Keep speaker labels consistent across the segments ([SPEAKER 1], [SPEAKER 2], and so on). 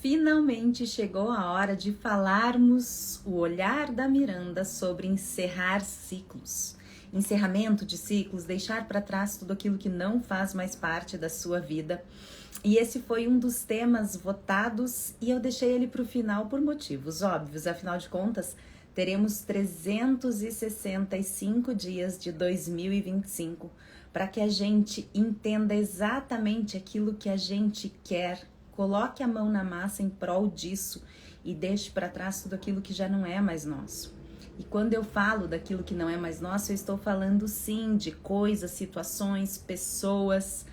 [SPEAKER 1] Finalmente chegou a hora de falarmos o olhar da Miranda sobre encerrar ciclos. Encerramento de ciclos, deixar para trás tudo aquilo que não faz mais parte da sua vida. E esse foi um dos temas votados e eu deixei ele para o final por motivos óbvios. Afinal de contas, teremos 365 dias de 2025 para que a gente entenda exatamente aquilo que a gente quer. Coloque a mão na massa em prol disso e deixe para trás tudo aquilo que já não é mais nosso. E quando eu falo daquilo que não é mais nosso, eu estou falando sim de coisas, situações, pessoas,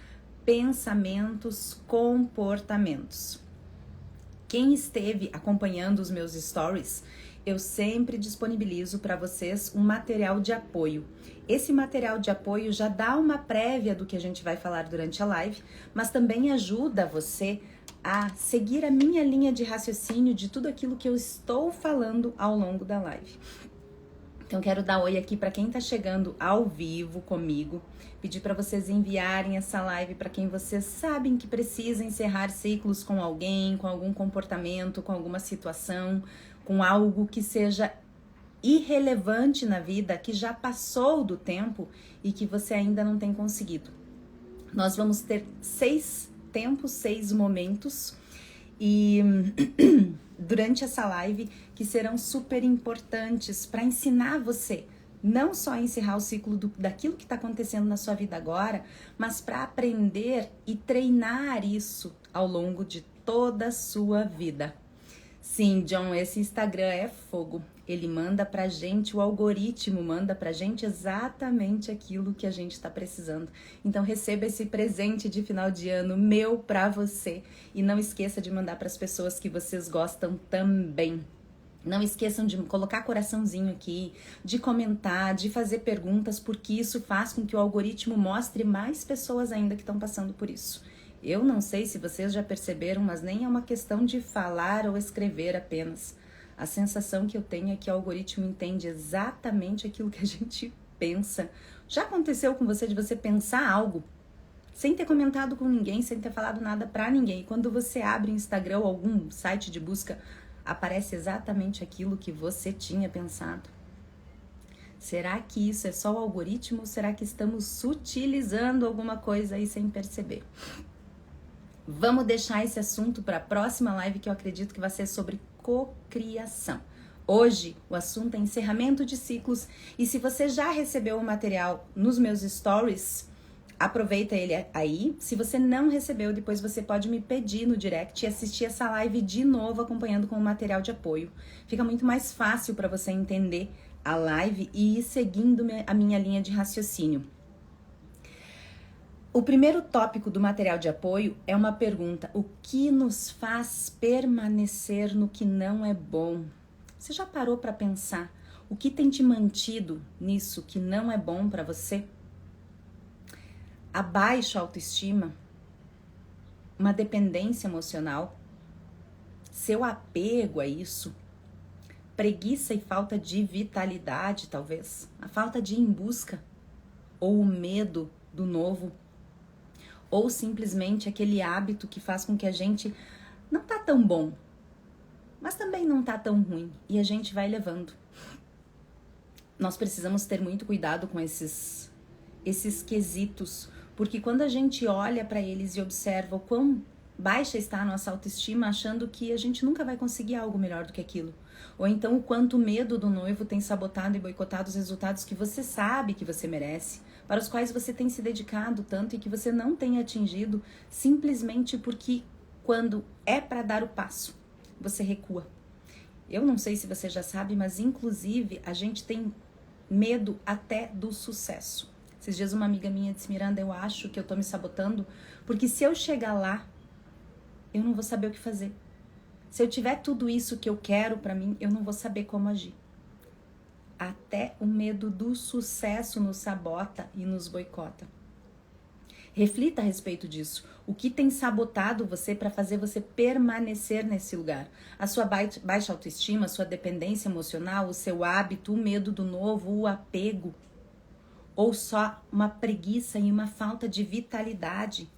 [SPEAKER 1] pensamentos, comportamentos. Quem esteve acompanhando os meus stories, eu sempre disponibilizo para vocês um material de apoio. Esse material de apoio já dá uma prévia do que a gente vai falar durante a live, mas também ajuda você a seguir a minha linha de raciocínio de tudo aquilo que eu estou falando ao longo da live. Então, quero dar oi aqui para quem está chegando ao vivo comigo, pedir para vocês enviarem essa live para quem vocês sabem que precisa encerrar ciclos com alguém, com algum comportamento, com alguma situação, com algo que seja irrelevante na vida, que já passou do tempo e que você ainda não tem conseguido. Nós vamos ter 6 tempos, 6 momentos e durante essa live que serão super importantes para ensinar você não só a encerrar o ciclo daquilo que está acontecendo na sua vida agora, mas para aprender e treinar isso ao longo de toda a sua vida. Sim, John, esse Instagram é fogo. Ele manda pra gente, o algoritmo manda pra gente exatamente aquilo que a gente está precisando. Então receba esse presente de final de ano meu pra você. E não esqueça de mandar para as pessoas que vocês gostam também. Não esqueçam de colocar coraçãozinho aqui, de comentar, de fazer perguntas, porque isso faz com que o algoritmo mostre mais pessoas ainda que estão passando por isso. Eu não sei se vocês já perceberam, mas nem é uma questão de falar ou escrever apenas. A sensação que eu tenho é que o algoritmo entende exatamente aquilo que a gente pensa. Já aconteceu com você de você pensar algo sem ter comentado com ninguém, sem ter falado nada pra ninguém? E quando você abre o Instagram ou algum site de busca, aparece exatamente aquilo que você tinha pensado. Será que isso é só o algoritmo ou será que estamos sutilizando alguma coisa aí sem perceber? Vamos deixar esse assunto para a próxima live que eu acredito que vai ser sobre cocriação. Hoje o assunto é encerramento de ciclos e se você já recebeu o material nos meus stories, aproveita ele aí. Se você não recebeu, depois você pode me pedir no direct e assistir essa live de novo acompanhando com o material de apoio. Fica muito mais fácil para você entender a live e ir seguindo a minha linha de raciocínio. O primeiro tópico do material de apoio é uma pergunta: o que nos faz permanecer no que não é bom? Você já parou para pensar o que tem te mantido nisso que não é bom para você? A baixa autoestima, uma dependência emocional, seu apego a isso, preguiça e falta de vitalidade talvez, a falta de ir em busca, ou o medo do novo, ou simplesmente aquele hábito que faz com que a gente não tá tão bom, mas também não tá tão ruim, e a gente vai levando. Nós precisamos ter muito cuidado com esses quesitos, porque quando a gente olha para eles e observa o quão baixa está a nossa autoestima, achando que a gente nunca vai conseguir algo melhor do que aquilo, ou então o quanto o medo do noivo tem sabotado e boicotado os resultados que você sabe que você merece, para os quais você tem se dedicado tanto e que você não tem atingido, simplesmente porque quando é para dar o passo, você recua. Eu não sei se você já sabe, mas inclusive a gente tem medo até do sucesso. Esses dias uma amiga minha disse: Miranda, eu acho que eu tô me sabotando, porque se eu chegar lá, eu não vou saber o que fazer. Se eu tiver tudo isso que eu quero pra mim, eu não vou saber como agir. Até o medo do sucesso nos sabota e nos boicota. Reflita a respeito disso. O que tem sabotado você para fazer você permanecer nesse lugar? A sua baixa autoestima, a sua dependência emocional, o seu hábito, o medo do novo, o apego? Ou só uma preguiça e uma falta de vitalidade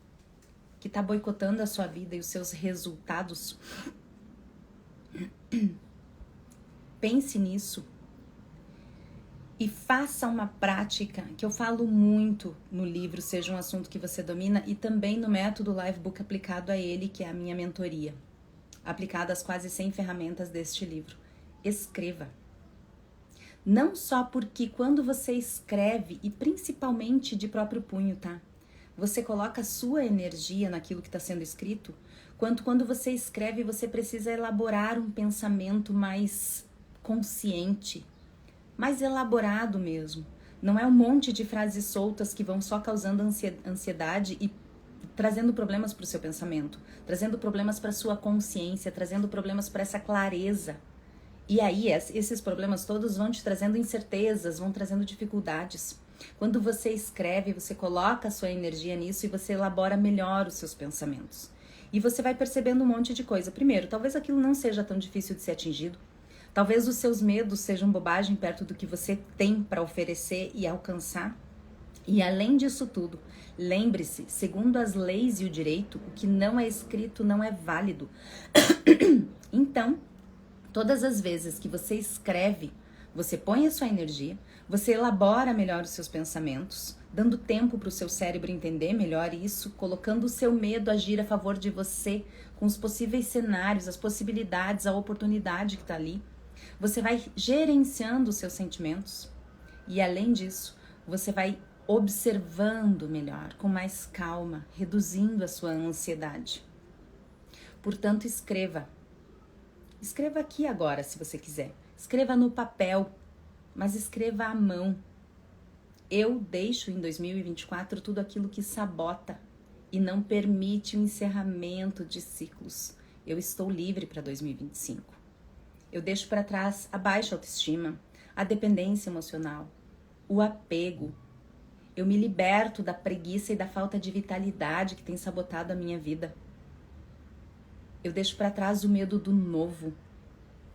[SPEAKER 1] que está boicotando a sua vida e os seus resultados? Pense nisso e faça uma prática que eu falo muito no livro, seja um assunto que você domina, e também no método Livebook aplicado a ele, que é a minha mentoria, aplicada às quase 100 ferramentas deste livro. Escreva. Não só porque quando você escreve, e principalmente de próprio punho, tá? Você coloca a sua energia naquilo que está sendo escrito, quanto quando você escreve, você precisa elaborar um pensamento mais consciente, mais elaborado mesmo. Não é um monte de frases soltas que vão só causando ansiedade e trazendo problemas para o seu pensamento, trazendo problemas para a sua consciência, trazendo problemas para essa clareza. E aí, esses problemas todos vão te trazendo incertezas, vão trazendo dificuldades. Quando você escreve, você coloca a sua energia nisso e você elabora melhor os seus pensamentos. E você vai percebendo um monte de coisa. Primeiro, talvez aquilo não seja tão difícil de ser atingido. Talvez os seus medos sejam bobagem perto do que você tem para oferecer e alcançar. E além disso tudo, lembre-se, segundo as leis e o direito, o que não é escrito não é válido. Então, todas as vezes que você escreve, você põe a sua energia, você elabora melhor os seus pensamentos, dando tempo para o seu cérebro entender melhor isso, colocando o seu medo a agir a favor de você, com os possíveis cenários, as possibilidades, a oportunidade que está ali. Você vai gerenciando os seus sentimentos e, além disso, você vai observando melhor, com mais calma, reduzindo a sua ansiedade. Portanto, escreva. Escreva aqui agora, se você quiser. Escreva no papel, mas escreva à mão. Eu deixo em 2024 tudo aquilo que sabota e não permite o encerramento de ciclos. Eu estou livre para 2025. Eu deixo para trás a baixa autoestima, a dependência emocional, o apego. Eu me liberto da preguiça e da falta de vitalidade que tem sabotado a minha vida. Eu deixo para trás o medo do novo.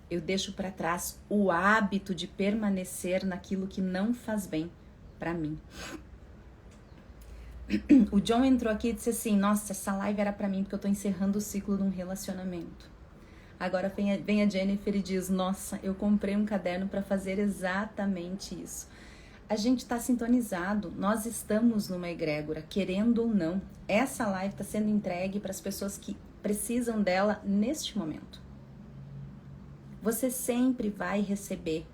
[SPEAKER 1] Eu deixo para trás o hábito de permanecer naquilo que não faz bem para mim. O John entrou aqui e disse assim: nossa, essa live era para mim porque eu tô encerrando o ciclo de um relacionamento. Agora vem a Jennifer e diz: nossa, eu comprei um caderno para fazer exatamente isso. A gente está sintonizado, nós estamos numa egrégora, querendo ou não. Essa live está sendo entregue para as pessoas que precisam dela neste momento. Você sempre vai receber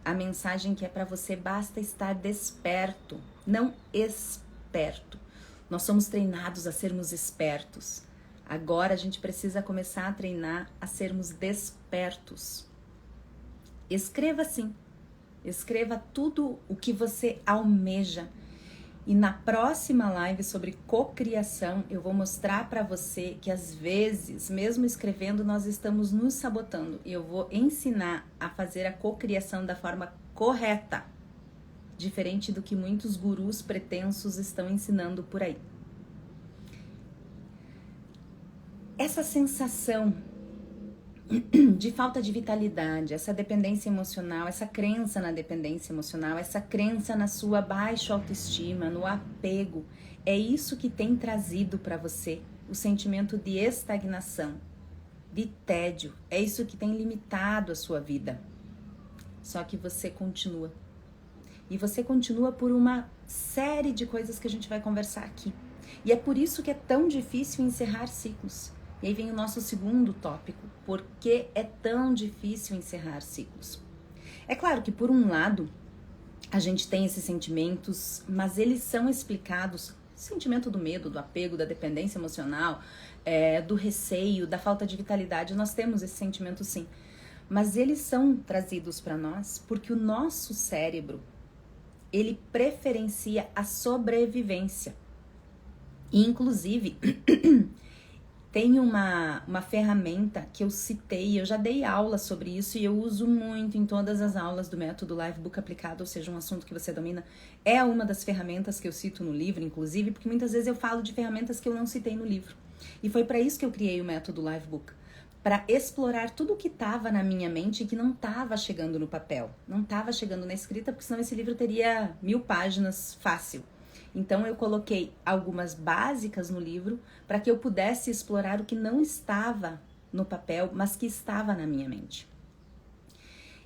[SPEAKER 1] a mensagem que é para você, basta estar desperto, não esperto. Nós somos treinados a sermos espertos. Agora a gente precisa começar a treinar a sermos despertos. Escreva sim. Escreva tudo o que você almeja. E na próxima live sobre cocriação, eu vou mostrar para você que às vezes, mesmo escrevendo, nós estamos nos sabotando. E eu vou ensinar a fazer a cocriação da forma correta. Diferente do que muitos gurus pretensos estão ensinando por aí. Essa sensação de falta de vitalidade, essa dependência emocional, essa crença na dependência emocional, essa crença na sua baixa autoestima, no apego, é isso que tem trazido para você o sentimento de estagnação, de tédio, é isso que tem limitado a sua vida. Só que você continua. E você continua por uma série de coisas que a gente vai conversar aqui. E é por isso que é tão difícil encerrar ciclos. E aí vem o nosso segundo tópico. Por que é tão difícil encerrar ciclos? É claro que, por um lado, a gente tem esses sentimentos, mas eles são explicados. O sentimento do medo, do apego, da dependência emocional, do receio, da falta de vitalidade. Nós temos esse sentimento sim. Mas eles são trazidos para nós porque o nosso cérebro, ele preferencia a sobrevivência. E, inclusive... Tem uma ferramenta que eu citei, eu já dei aula sobre isso e eu uso muito em todas as aulas do método Livebook aplicado, ou seja, um assunto que você domina. É uma das ferramentas que eu cito no livro, inclusive, porque muitas vezes eu falo de ferramentas que eu não citei no livro. E foi para isso que eu criei o método Livebook, para explorar tudo o que estava na minha mente e que não estava chegando no papel, não estava chegando na escrita, porque senão esse livro teria 1000 páginas fácil. Então eu coloquei algumas básicas no livro para que eu pudesse explorar o que não estava no papel, mas que estava na minha mente.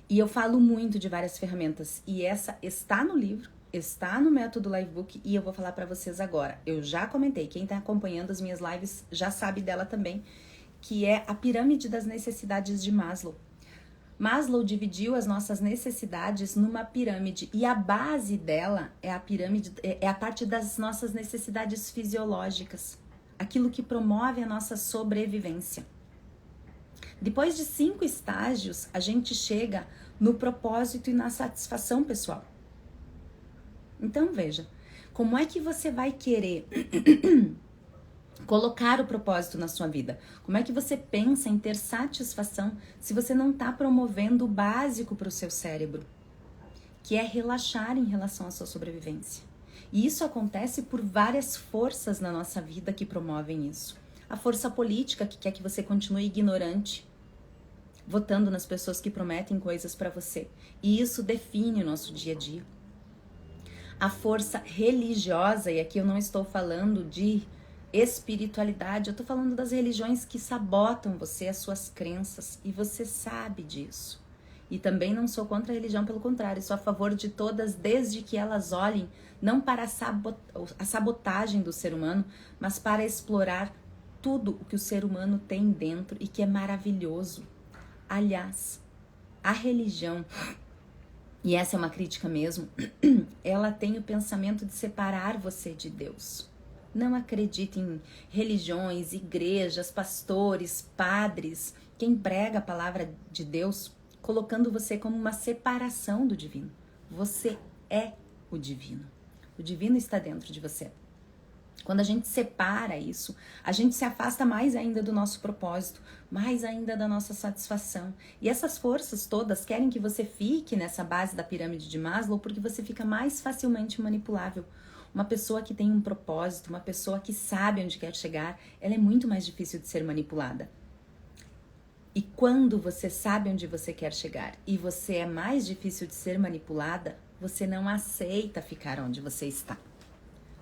[SPEAKER 1] E eu falo muito de várias ferramentas, e essa está no livro, está no Método Livebook, e eu vou falar para vocês agora. Eu já comentei, quem está acompanhando as minhas lives já sabe dela também, que é a pirâmide das necessidades de Maslow. Maslow dividiu as nossas necessidades numa pirâmide, e a base dela é a pirâmide, é a parte das nossas necessidades fisiológicas, aquilo que promove a nossa sobrevivência. Depois de 5 estágios, a gente chega no propósito e na satisfação pessoal. Então veja, como é que você vai querer colocar o propósito na sua vida? Como é que você pensa em ter satisfação se você não está promovendo o básico para o seu cérebro, que é relaxar em relação à sua sobrevivência? E isso acontece por várias forças na nossa vida que promovem isso. A força política que quer que você continue ignorante, votando nas pessoas que prometem coisas para você. E isso define o nosso dia a dia. A força religiosa, e aqui eu não estou falando de espiritualidade, eu estou falando das religiões que sabotam você, as suas crenças, e você sabe disso. E também não sou contra a religião, pelo contrário, sou a favor de todas, desde que elas olhem não para a sabotagem do ser humano, mas para explorar tudo o que o ser humano tem dentro e que é maravilhoso. Aliás, a religião, e essa é uma crítica mesmo, ela tem o pensamento de separar você de Deus. Não acredite em religiões, igrejas, pastores, padres, quem prega a palavra de Deus, colocando você como uma separação do divino. Você é o divino. O divino está dentro de você. Quando a gente separa isso, a gente se afasta mais ainda do nosso propósito, mais ainda da nossa satisfação. E essas forças todas querem que você fique nessa base da pirâmide de Maslow porque você fica mais facilmente manipulável. Uma pessoa que tem um propósito, uma pessoa que sabe onde quer chegar, ela é muito mais difícil de ser manipulada. E quando você sabe onde você quer chegar e você é mais difícil de ser manipulada, você não aceita ficar onde você está.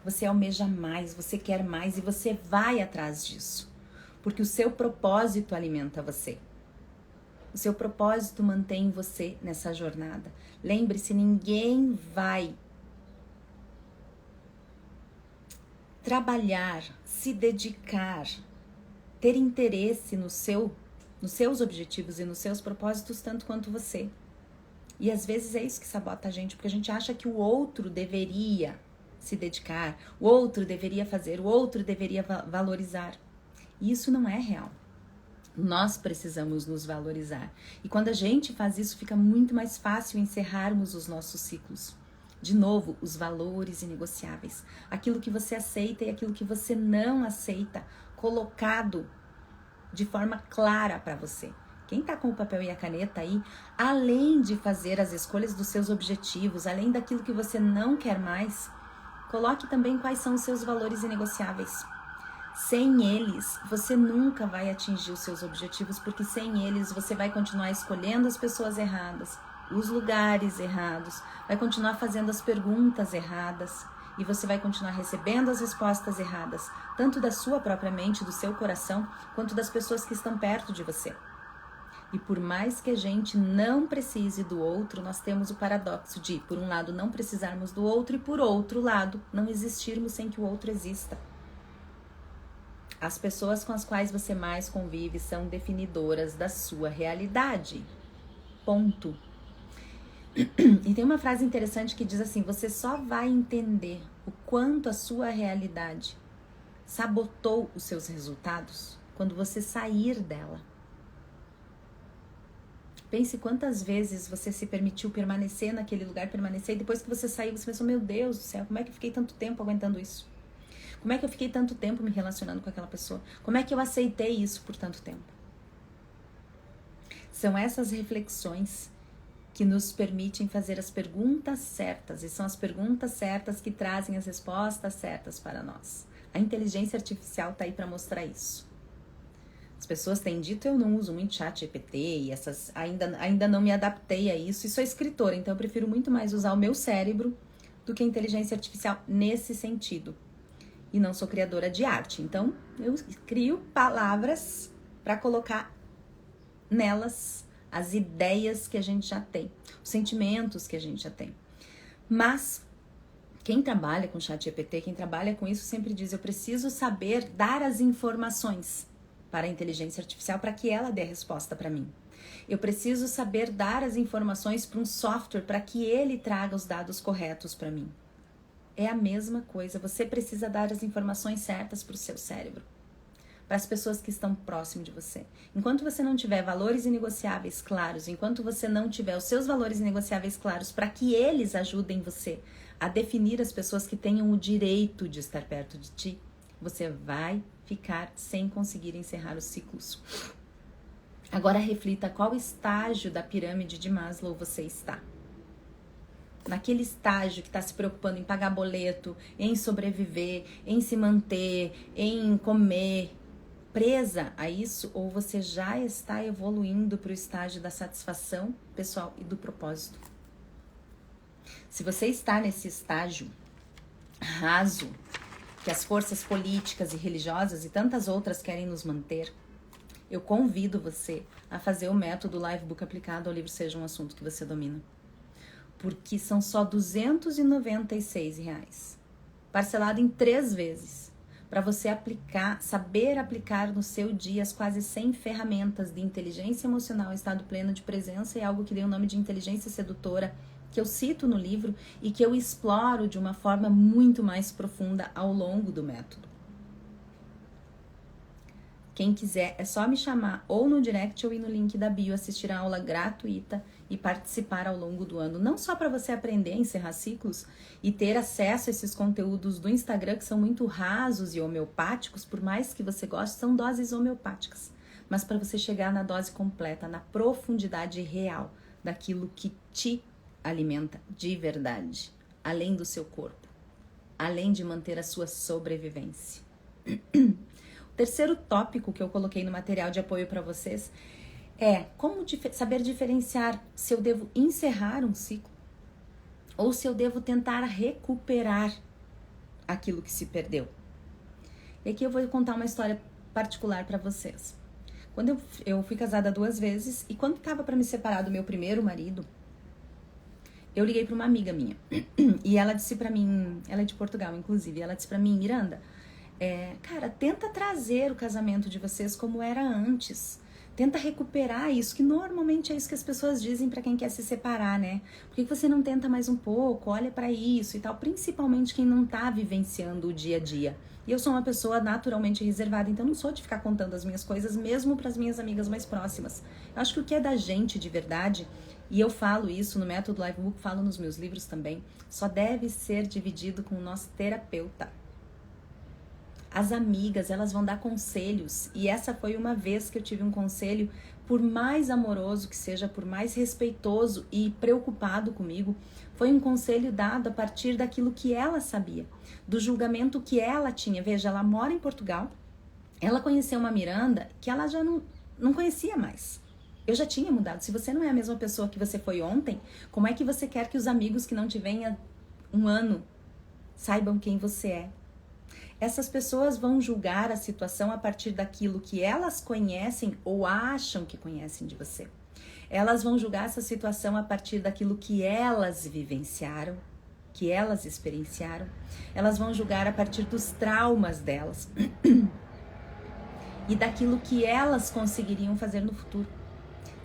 [SPEAKER 1] Você almeja mais, você quer mais e você vai atrás disso. Porque o seu propósito alimenta você. O seu propósito mantém você nessa jornada. Lembre-se, ninguém vai trabalhar, se dedicar, ter interesse nos seus objetivos e nos seus propósitos tanto quanto você. E às vezes é isso que sabota a gente, porque a gente acha que o outro deveria se dedicar, o outro deveria fazer, o outro deveria valorizar. E isso não é real. Nós precisamos nos valorizar. E quando a gente faz isso, fica muito mais fácil encerrarmos os nossos ciclos. De novo, os valores inegociáveis. Aquilo que você aceita e aquilo que você não aceita, colocado de forma clara para você. Quem está com o papel e a caneta aí, além de fazer as escolhas dos seus objetivos, além daquilo que você não quer mais, coloque também quais são os seus valores inegociáveis. Sem eles, você nunca vai atingir os seus objetivos, porque sem eles você vai continuar escolhendo as pessoas erradas, os lugares errados, vai continuar fazendo as perguntas erradas e você vai continuar recebendo as respostas erradas, tanto da sua própria mente, do seu coração, quanto das pessoas que estão perto de você. E por mais que a gente não precise do outro, nós temos o paradoxo de, por um lado, não precisarmos do outro e, por outro lado, não existirmos sem que o outro exista. As pessoas com as quais você mais convive são definidoras da sua realidade. Ponto. E tem uma frase interessante que diz assim: você só vai entender o quanto a sua realidade sabotou os seus resultados quando você sair dela. Pense quantas vezes você se permitiu permanecer naquele lugar, permanecer, e depois que você saiu, você pensou, meu Deus do céu, como é que eu fiquei tanto tempo aguentando isso? Como é que eu fiquei tanto tempo me relacionando com aquela pessoa? Como é que eu aceitei isso por tanto tempo? São essas reflexões que nos permitem fazer as perguntas certas, e são as perguntas certas que trazem as respostas certas para nós. A inteligência artificial está aí para mostrar isso. As pessoas têm dito, eu não uso muito chat GPT e essas, ainda não me adaptei a isso, e sou escritora, então eu prefiro muito mais usar o meu cérebro do que a inteligência artificial nesse sentido. E não sou criadora de arte, então eu crio palavras para colocar nelas as ideias que a gente já tem, os sentimentos que a gente já tem. Mas quem trabalha com ChatGPT, quem trabalha com isso sempre diz, eu preciso saber dar as informações para a inteligência artificial para que ela dê a resposta para mim. Eu preciso saber dar as informações para um software para que ele traga os dados corretos para mim. É a mesma coisa, você precisa dar as informações certas para o seu cérebro, para as pessoas que estão próximo de você. Enquanto você não tiver valores inegociáveis claros, enquanto você não tiver os seus valores inegociáveis claros para que eles ajudem você a definir as pessoas que tenham o direito de estar perto de ti, você vai ficar sem conseguir encerrar os ciclos. Agora reflita qual estágio da pirâmide de Maslow você está. Naquele estágio que está se preocupando em pagar boleto, em sobreviver, em se manter, em comer, presa a isso, ou você já está evoluindo para o estágio da satisfação pessoal e do propósito? Se você está nesse estágio raso, que as forças políticas e religiosas e tantas outras querem nos manter, eu convido você a fazer o método Livebook aplicado ao livro Seja um Assunto que você domina. Porque são só R$ 296, parcelado em 3 vezes, para você aplicar, saber aplicar no seu dia as quase 100 ferramentas de inteligência emocional, estado pleno de presença e algo que dei o nome de inteligência sedutora, que eu cito no livro e que eu exploro de uma forma muito mais profunda ao longo do método. Quem quiser, é só me chamar ou no direct ou ir no link da bio, assistir a aula gratuita e participar ao longo do ano. Não só para você aprender a encerrar ciclos e ter acesso a esses conteúdos do Instagram que são muito rasos e homeopáticos, por mais que você goste, são doses homeopáticas. Mas para você chegar na dose completa, na profundidade real daquilo que te alimenta de verdade, além do seu corpo, além de manter a sua sobrevivência. O terceiro tópico que eu coloquei no material de apoio para vocês é como saber diferenciar se eu devo encerrar um ciclo ou se eu devo tentar recuperar aquilo que se perdeu. E aqui eu vou contar uma história particular para vocês. Quando eu fui casada 2 vezes e quando estava para me separar do meu primeiro marido, eu liguei para uma amiga minha e ela disse para mim, ela é de Portugal inclusive, ela disse para mim, Miranda, cara, tenta trazer o casamento de vocês como era antes. Tenta recuperar isso, que normalmente é isso que as pessoas dizem para quem quer se separar, né? Por que você não tenta mais um pouco? Olha para isso e tal. Principalmente quem não tá vivenciando o dia a dia. E eu sou uma pessoa naturalmente reservada, então não sou de ficar contando as minhas coisas, mesmo para as minhas amigas mais próximas. Eu acho que o que é da gente de verdade, e eu falo isso no Método Livebook, falo nos meus livros também, só deve ser dividido com o nosso terapeuta. As amigas, elas vão dar conselhos, e essa foi uma vez que eu tive um conselho, por mais amoroso que seja, por mais respeitoso e preocupado comigo, foi um conselho dado a partir daquilo que ela sabia, do julgamento que ela tinha. Veja, ela mora em Portugal, ela conheceu uma Miranda que ela já não conhecia mais. Eu já tinha mudado. Se você não é a mesma pessoa que você foi ontem, como é que você quer que os amigos que não te veem há 1 ano saibam quem você é? Essas pessoas vão julgar a situação a partir daquilo que elas conhecem ou acham que conhecem de você. Elas vão julgar essa situação a partir daquilo que elas vivenciaram, que elas experienciaram. Elas vão julgar a partir dos traumas delas e daquilo que elas conseguiriam fazer no futuro.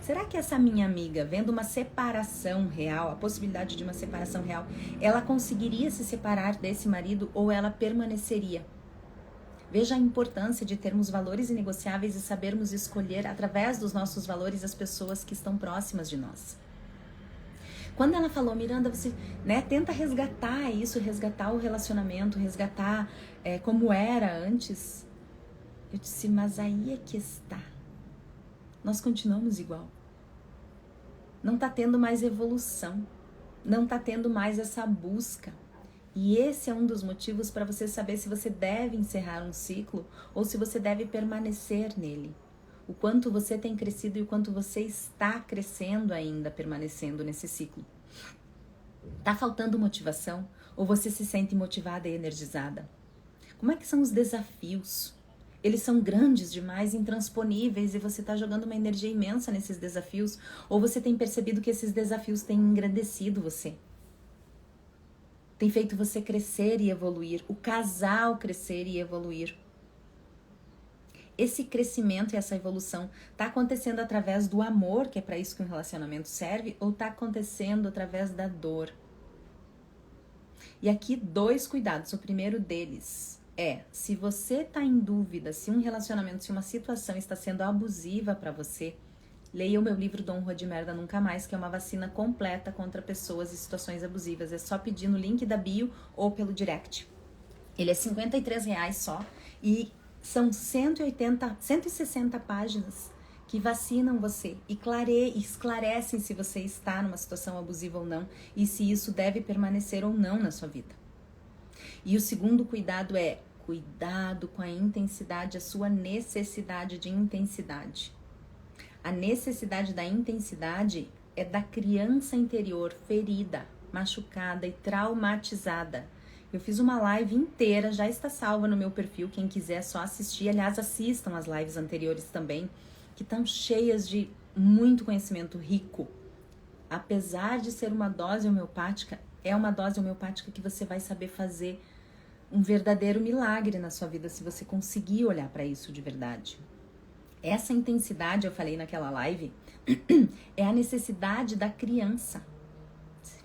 [SPEAKER 1] Será que essa minha amiga, vendo uma separação real, a possibilidade de uma separação real, ela conseguiria se separar desse marido ou ela permaneceria? Veja a importância de termos valores inegociáveis e sabermos escolher, através dos nossos valores, as pessoas que estão próximas de nós. Quando ela falou, Miranda, você tenta resgatar isso, resgatar o relacionamento, resgatar como era antes, eu disse, mas aí é que está. Nós continuamos igual. Não está tendo mais evolução. Não está tendo mais essa busca. E esse é um dos motivos para você saber se você deve encerrar um ciclo ou se você deve permanecer nele. O quanto você tem crescido e o quanto você está crescendo ainda permanecendo nesse ciclo. Está faltando motivação ou você se sente motivada e energizada? Como é que são os desafios? Eles são grandes demais, intransponíveis, e você está jogando uma energia imensa nesses desafios, ou você tem percebido que esses desafios têm engrandecido você, tem feito você crescer e evoluir, o casal crescer e evoluir. Esse crescimento e essa evolução está acontecendo através do amor, que é para isso que um relacionamento serve, ou está acontecendo através da dor? E aqui 2 cuidados. O primeiro deles é, se você está em dúvida se um relacionamento, se uma situação está sendo abusiva para você, leia o meu livro Dom Rua de Merda Nunca Mais, que é uma vacina completa contra pessoas e situações abusivas. É só pedir no link da bio ou pelo direct. Ele é R$53 só e são 160 páginas que vacinam você e esclarecem se você está numa situação abusiva ou não e se isso deve permanecer ou não na sua vida. E o segundo cuidado é cuidado com a intensidade, a sua necessidade de intensidade. A necessidade da intensidade é da criança interior ferida, machucada e traumatizada. Eu fiz uma live inteira, já está salva no meu perfil, quem quiser é só assistir. Aliás, assistam as lives anteriores também, que estão cheias de muito conhecimento rico. Apesar de ser uma dose homeopática, é uma dose homeopática que você vai saber fazer um verdadeiro milagre na sua vida se você conseguir olhar para isso de verdade. Essa intensidade, eu falei naquela live, é a necessidade da criança.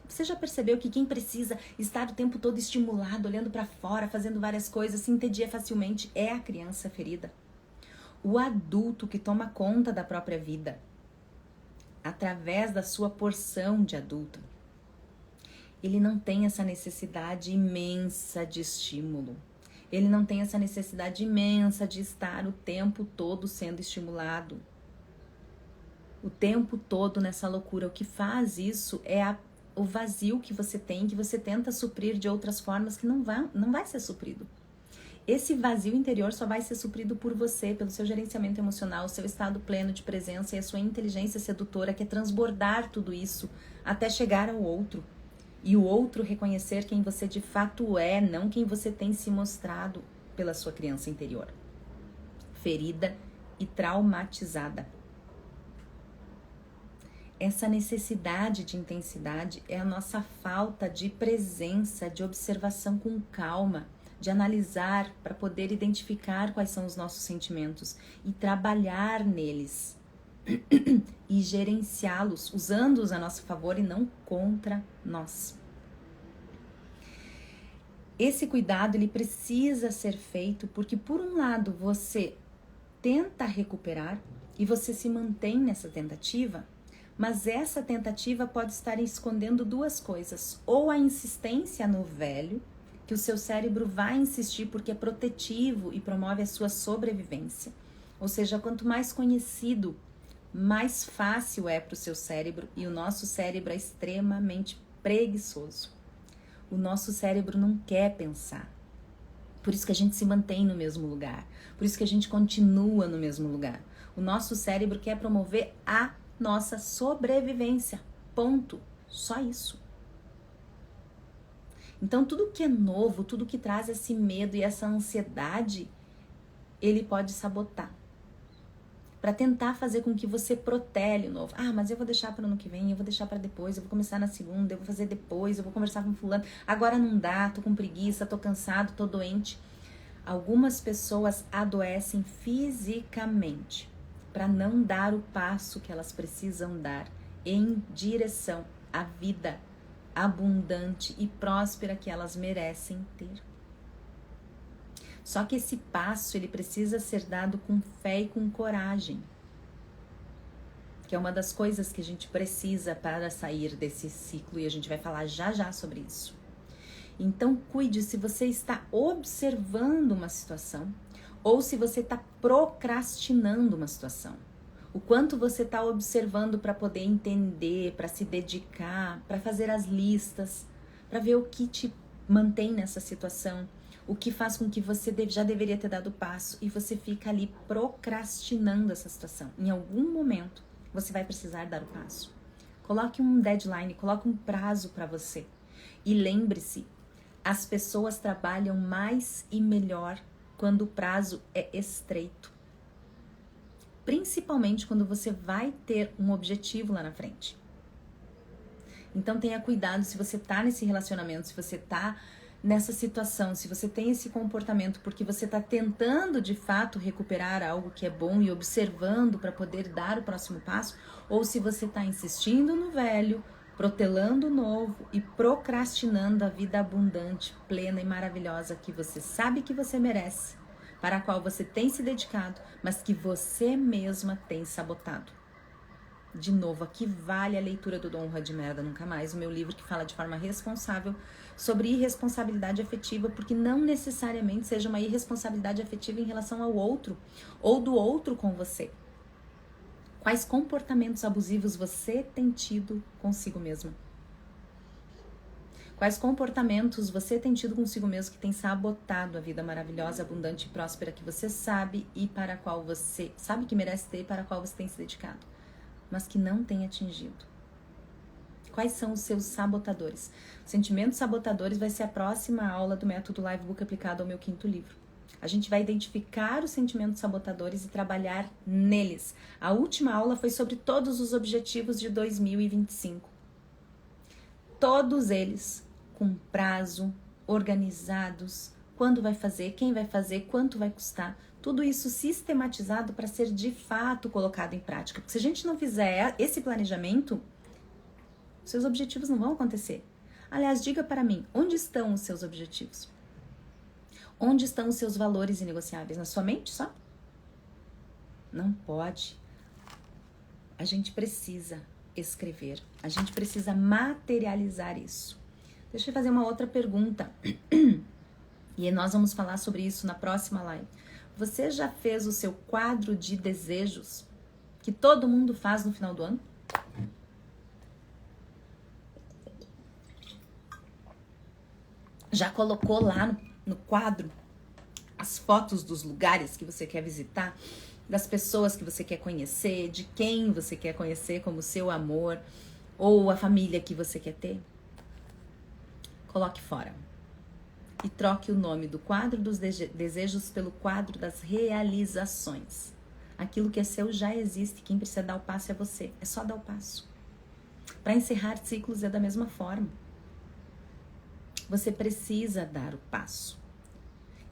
[SPEAKER 1] Você já percebeu que quem precisa estar o tempo todo estimulado, olhando para fora, fazendo várias coisas, se entedia facilmente, é a criança ferida? O adulto que toma conta da própria vida, através da sua porção de adulto, ele não tem essa necessidade imensa de estímulo. Ele não tem essa necessidade imensa de estar o tempo todo sendo estimulado. O tempo todo nessa loucura. O que faz isso é o vazio que você tem, que você tenta suprir de outras formas que não vai ser suprido. Esse vazio interior só vai ser suprido por você, pelo seu gerenciamento emocional, o seu estado pleno de presença e a sua inteligência sedutora, que é transbordar tudo isso até chegar ao outro. E o outro reconhecer quem você de fato é, não quem você tem se mostrado pela sua criança interior. Ferida e traumatizada. Essa necessidade de intensidade é a nossa falta de presença, de observação com calma, de analisar para poder identificar quais são os nossos sentimentos e trabalhar neles e gerenciá-los, usando-os a nosso favor e não contra nós. Esse cuidado ele precisa ser feito porque, por um lado, você tenta recuperar e você se mantém nessa tentativa, mas essa tentativa pode estar escondendo 2 coisas. Ou a insistência no velho, que o seu cérebro vai insistir porque é protetivo e promove a sua sobrevivência. Ou seja, quanto mais conhecido, mais fácil é para o seu cérebro, e o nosso cérebro é extremamente preguiçoso. O nosso cérebro não quer pensar. Por isso que a gente se mantém no mesmo lugar. Por isso que a gente continua no mesmo lugar. O nosso cérebro quer promover a nossa sobrevivência. Ponto. Só isso. Então, tudo que é novo, tudo que traz esse medo e essa ansiedade, ele pode sabotar. Para tentar fazer com que você protele o novo. Ah, mas eu vou deixar para o ano que vem, eu vou deixar para depois, eu vou começar na segunda, eu vou fazer depois, eu vou conversar com fulano. Agora não dá, tô com preguiça, tô cansado, tô doente. Algumas pessoas adoecem fisicamente para não dar o passo que elas precisam dar em direção à vida abundante e próspera que elas merecem ter. Só que esse passo, ele precisa ser dado com fé e com coragem, que é uma das coisas que a gente precisa para sair desse ciclo, e a gente vai falar já já sobre isso. Então, cuide se você está observando uma situação ou se você está procrastinando uma situação. O quanto você está observando para poder entender, para se dedicar, para fazer as listas, para ver o que te mantém nessa situação, o que faz com que você já deveria ter dado o passo e você fica ali procrastinando essa situação. Em algum momento, você vai precisar dar o passo. Coloque um deadline, coloque um prazo para você. E lembre-se, as pessoas trabalham mais e melhor quando o prazo é estreito. Principalmente quando você vai ter um objetivo lá na frente. Então tenha cuidado se você tá nesse relacionamento, se você tá nessa situação, se você tem esse comportamento porque você tá tentando de fato recuperar algo que é bom e observando para poder dar o próximo passo, ou se você tá insistindo no velho, protelando o novo e procrastinando a vida abundante, plena e maravilhosa que você sabe que você merece, para a qual você tem se dedicado, mas que você mesma tem sabotado. De novo, aqui vale a leitura do Don't Honra de Merda Nunca Mais, o meu livro que fala de forma responsável sobre irresponsabilidade afetiva, porque não necessariamente seja uma irresponsabilidade afetiva em relação ao outro, ou do outro com você. Quais comportamentos abusivos você tem tido consigo mesmo? Quais comportamentos você tem tido consigo mesmo que tem sabotado a vida maravilhosa, abundante e próspera que você sabe e para a qual você sabe que merece ter e para a qual você tem se dedicado, mas que não tem atingido? Quais são os seus sabotadores? Sentimentos sabotadores vai ser a próxima aula do método Livebook aplicado ao meu 5º livro. A gente vai identificar os sentimentos sabotadores e trabalhar neles. A última aula foi sobre todos os objetivos de 2025. Todos eles com prazo, organizados, quando vai fazer, quem vai fazer, quanto vai custar. Tudo isso sistematizado para ser de fato colocado em prática. Porque se a gente não fizer esse planejamento, seus objetivos não vão acontecer. Aliás, diga para mim, onde estão os seus objetivos? Onde estão os seus valores inegociáveis? Na sua mente só? Não pode. A gente precisa escrever. A gente precisa materializar isso. Deixa eu fazer uma outra pergunta. E nós vamos falar sobre isso na próxima live. Você já fez o seu quadro de desejos que todo mundo faz no final do ano? Já colocou lá no quadro as fotos dos lugares que você quer visitar, das pessoas que você quer conhecer, de quem você quer conhecer como seu amor, ou a família que você quer ter? Coloque fora. E troque o nome do quadro dos desejos pelo quadro das realizações. Aquilo que é seu já existe, quem precisa dar o passo é você. É só dar o passo. Para encerrar ciclos é da mesma forma. Você precisa dar o passo.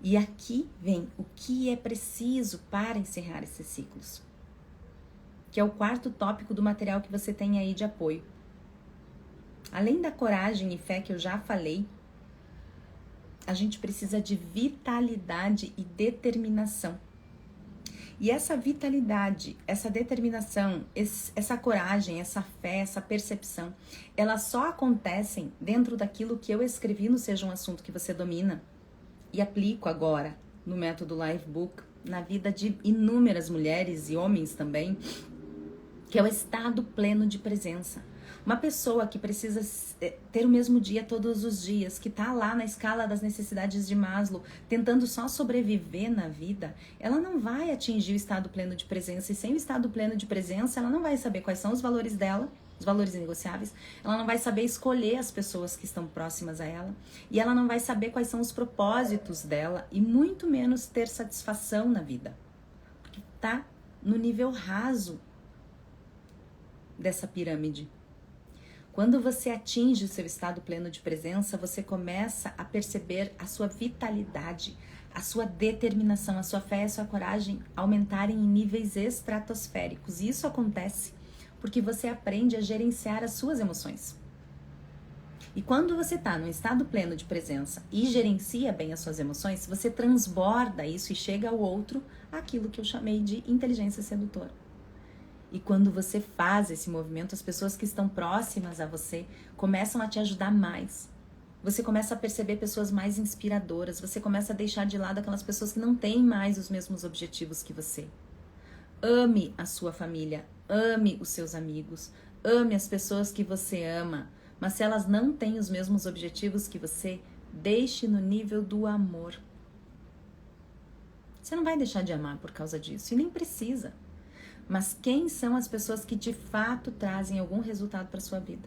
[SPEAKER 1] E aqui vem o que é preciso para encerrar esses ciclos, que é o 4º tópico do material que você tem aí de apoio. Além da coragem e fé que eu já falei, a gente precisa de vitalidade e determinação. E essa vitalidade, essa determinação, essa coragem, essa fé, essa percepção, elas só acontecem dentro daquilo que eu escrevi no Seja um Assunto que Você Domina e aplico agora no método Livebook, na vida de inúmeras mulheres e homens também, que é o estado pleno de presença. Uma pessoa que precisa ter o mesmo dia todos os dias, que está lá na escala das necessidades de Maslow, tentando só sobreviver na vida, ela não vai atingir o estado pleno de presença. E sem o estado pleno de presença, ela não vai saber quais são os valores dela, os valores negociáveis, ela não vai saber escolher as pessoas que estão próximas a ela, e ela não vai saber quais são os propósitos dela, e muito menos ter satisfação na vida. Porque está no nível raso dessa pirâmide. Quando você atinge o seu estado pleno de presença, você começa a perceber a sua vitalidade, a sua determinação, a sua fé e a sua coragem aumentarem em níveis estratosféricos. E isso acontece porque você aprende a gerenciar as suas emoções. E quando você está num estado pleno de presença e gerencia bem as suas emoções, você transborda isso e chega ao outro aquilo que eu chamei de inteligência sedutora. E quando você faz esse movimento, as pessoas que estão próximas a você começam a te ajudar mais. Você começa a perceber pessoas mais inspiradoras, você começa a deixar de lado aquelas pessoas que não têm mais os mesmos objetivos que você. Ame a sua família, ame os seus amigos, ame as pessoas que você ama, mas se elas não têm os mesmos objetivos que você, deixe no nível do amor. Você não vai deixar de amar por causa disso, e nem precisa. Mas quem são as pessoas que de fato trazem algum resultado para sua vida?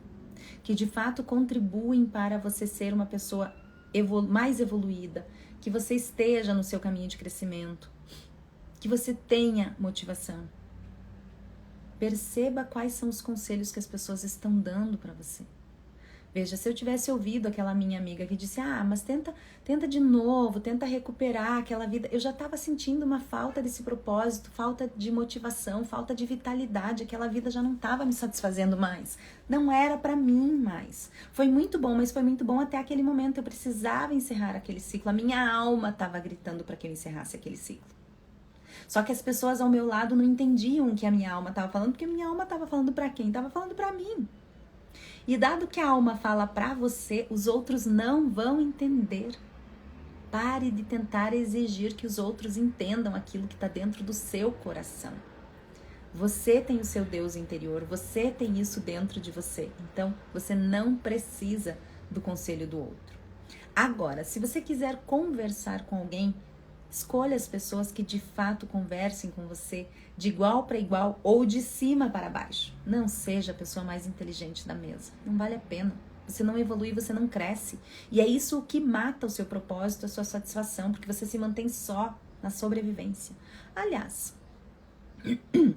[SPEAKER 1] Que de fato contribuem para você ser uma pessoa mais evoluída, que você esteja no seu caminho de crescimento, que você tenha motivação. Perceba quais são os conselhos que as pessoas estão dando para você. Veja, se eu tivesse ouvido aquela minha amiga que disse, mas tenta de novo, tenta recuperar aquela vida. Eu já estava sentindo uma falta desse propósito, falta de motivação, falta de vitalidade. Aquela vida já não estava me satisfazendo mais. Não era para mim mais. Foi muito bom, mas foi muito bom até aquele momento. Eu precisava encerrar aquele ciclo. A minha alma estava gritando para que eu encerrasse aquele ciclo. Só que as pessoas ao meu lado não entendiam o que a minha alma estava falando, porque a minha alma estava falando para quem? Estava falando para mim. E dado que a alma fala para você, os outros não vão entender. Pare de tentar exigir que os outros entendam aquilo que está dentro do seu coração. Você tem o seu Deus interior, você tem isso dentro de você. Então, você não precisa do conselho do outro. Agora, se você quiser conversar com alguém, escolha as pessoas que de fato conversem com você de igual para igual ou de cima para baixo. Não seja a pessoa mais inteligente da mesa. Não vale a pena. Você não evolui, você não cresce. E é isso o que mata o seu propósito, a sua satisfação, porque você se mantém só na sobrevivência. Aliás,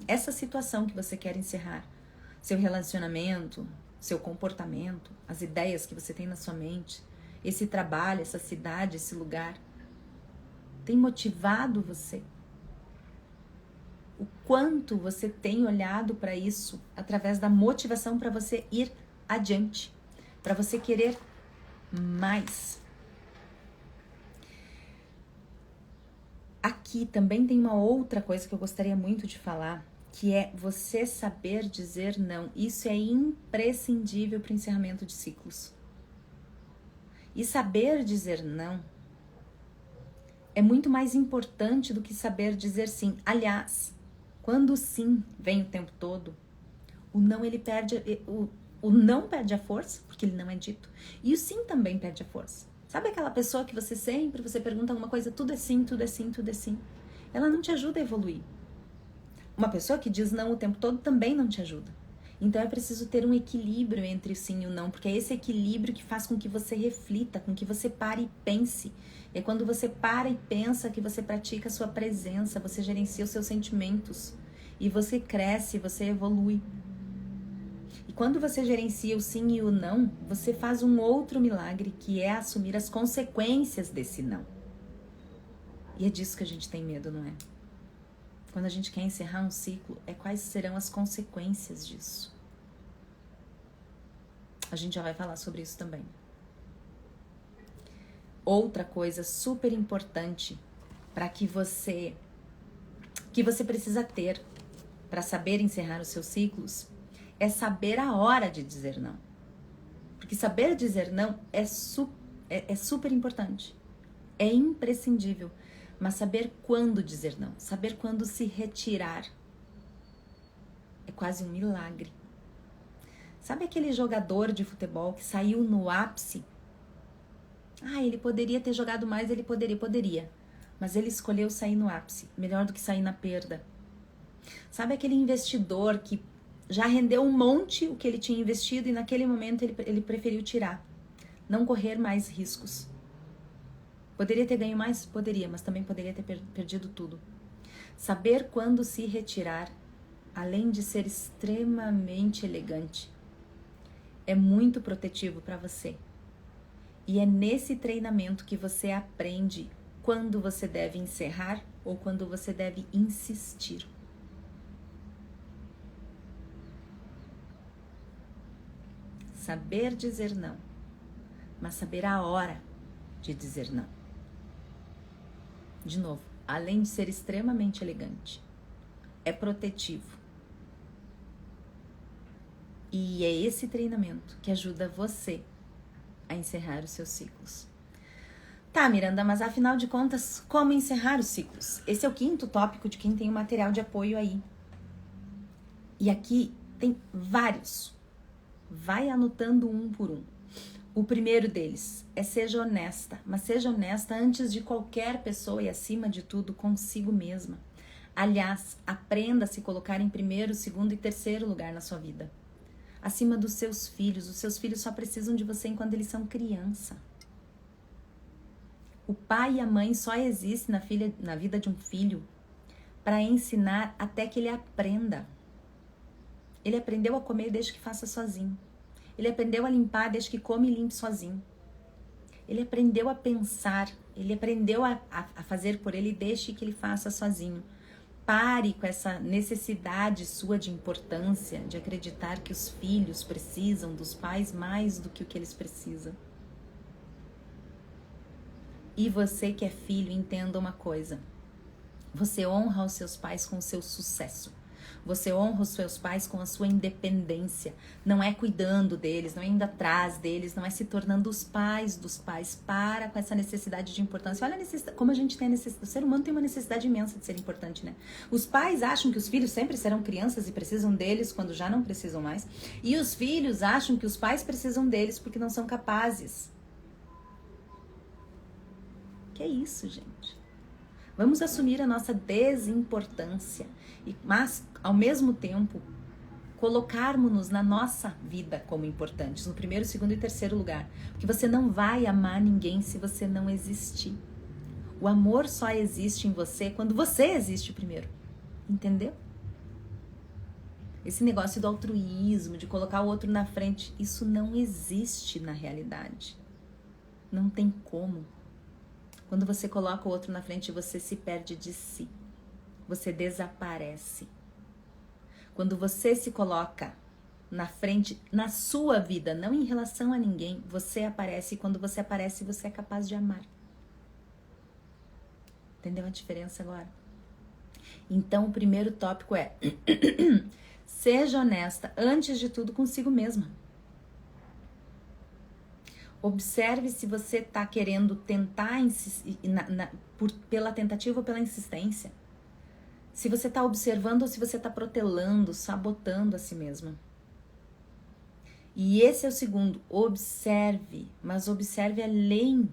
[SPEAKER 1] essa situação que você quer encerrar, seu relacionamento, seu comportamento, as ideias que você tem na sua mente, esse trabalho, essa cidade, esse lugar, tem motivado você? O quanto você tem olhado para isso através da motivação para você ir adiante, para você querer mais. Aqui também tem uma outra coisa que eu gostaria muito de falar, que é você saber dizer não. Isso é imprescindível para o encerramento de ciclos. E saber dizer não é muito mais importante do que saber dizer sim. Aliás, quando o sim vem o tempo todo, o não ele perde, o não perde a força, porque ele não é dito, e o sim também perde a força. Sabe aquela pessoa que você pergunta alguma coisa, tudo é sim, tudo é sim, tudo é sim. Ela não te ajuda a evoluir. Uma pessoa que diz não o tempo todo também não te ajuda. Então é preciso ter um equilíbrio entre o sim e o não, porque é esse equilíbrio que faz com que você reflita, com que você pare e pense. É quando você para e pensa que você pratica a sua presença, você gerencia os seus sentimentos e você cresce, você evolui. E quando você gerencia o sim e o não, você faz um outro milagre, que é assumir as consequências desse não. E é disso que a gente tem medo, não é? Quando a gente quer encerrar um ciclo, quais serão as consequências disso? A gente já vai falar sobre isso também. Outra coisa super importante para que você precisa ter para saber encerrar os seus ciclos é saber a hora de dizer não. Porque saber dizer não é super importante. É imprescindível. Mas saber quando dizer não, saber quando se retirar, é quase um milagre. Sabe aquele jogador de futebol que saiu no ápice? Ele poderia ter jogado mais, ele poderia. Mas ele escolheu sair no ápice, melhor do que sair na perda. Sabe aquele investidor que já rendeu um monte o que ele tinha investido e naquele momento ele preferiu tirar, não correr mais riscos. Poderia ter ganho mais? Poderia, mas também poderia ter perdido tudo. Saber quando se retirar, além de ser extremamente elegante, é muito protetivo para você. E é nesse treinamento que você aprende quando você deve encerrar ou quando você deve insistir. Saber dizer não, mas saber a hora de dizer não. De novo, além de ser extremamente elegante, é protetivo. E é esse treinamento que ajuda você a encerrar os seus ciclos. Tá, Miranda, mas afinal de contas, como encerrar os ciclos? Esse é o 5º tópico de quem tem o material de apoio aí. E aqui tem vários. Vai anotando um por um. O primeiro deles é seja honesta, mas seja honesta antes de qualquer pessoa e acima de tudo consigo mesma. Aliás, aprenda a se colocar em primeiro, segundo e terceiro lugar na sua vida. Acima dos seus filhos. Os seus filhos só precisam de você enquanto eles são criança. O pai e a mãe só existem na vida de um filho para ensinar até que ele aprenda. Ele aprendeu a comer desde que faça sozinho. Ele aprendeu a limpar desde que come e limpe sozinho. Ele aprendeu a pensar, ele aprendeu a fazer por ele desde que ele faça sozinho. Pare com essa necessidade sua de importância, de acreditar que os filhos precisam dos pais mais do que o que eles precisam. E você que é filho, entenda uma coisa. Você honra os seus pais com o seu sucesso. Você honra os seus pais com a sua independência. Não é cuidando deles, não é indo atrás deles, não é se tornando os pais dos pais. Para com essa necessidade de importância. Olha a necessidade, como a gente tem a necessidade. O ser humano tem uma necessidade imensa de ser importante, né? Os pais acham que os filhos sempre serão crianças e precisam deles quando já não precisam mais. E os filhos acham que os pais precisam deles porque não são capazes. Que é isso, gente? Vamos assumir a nossa desimportância, mas, ao mesmo tempo, colocarmos-nos na nossa vida como importantes, no primeiro, segundo e terceiro lugar. Porque você não vai amar ninguém se você não existir. O amor só existe em você quando você existe primeiro. Entendeu? Esse negócio do altruísmo, de colocar o outro na frente, isso não existe na realidade. Não tem como. Quando você coloca o outro na frente, você se perde de si. Você desaparece. Quando você se coloca na frente, na sua vida, não em relação a ninguém, você aparece. E quando você aparece, você é capaz de amar. Entendeu a diferença agora? Então, o primeiro tópico é seja honesta, antes de tudo, consigo mesma. Observe se você está querendo tentar pela tentativa ou pela insistência. Se você está observando ou se você está protelando, sabotando a si mesma. E esse é o segundo. Observe, mas observe além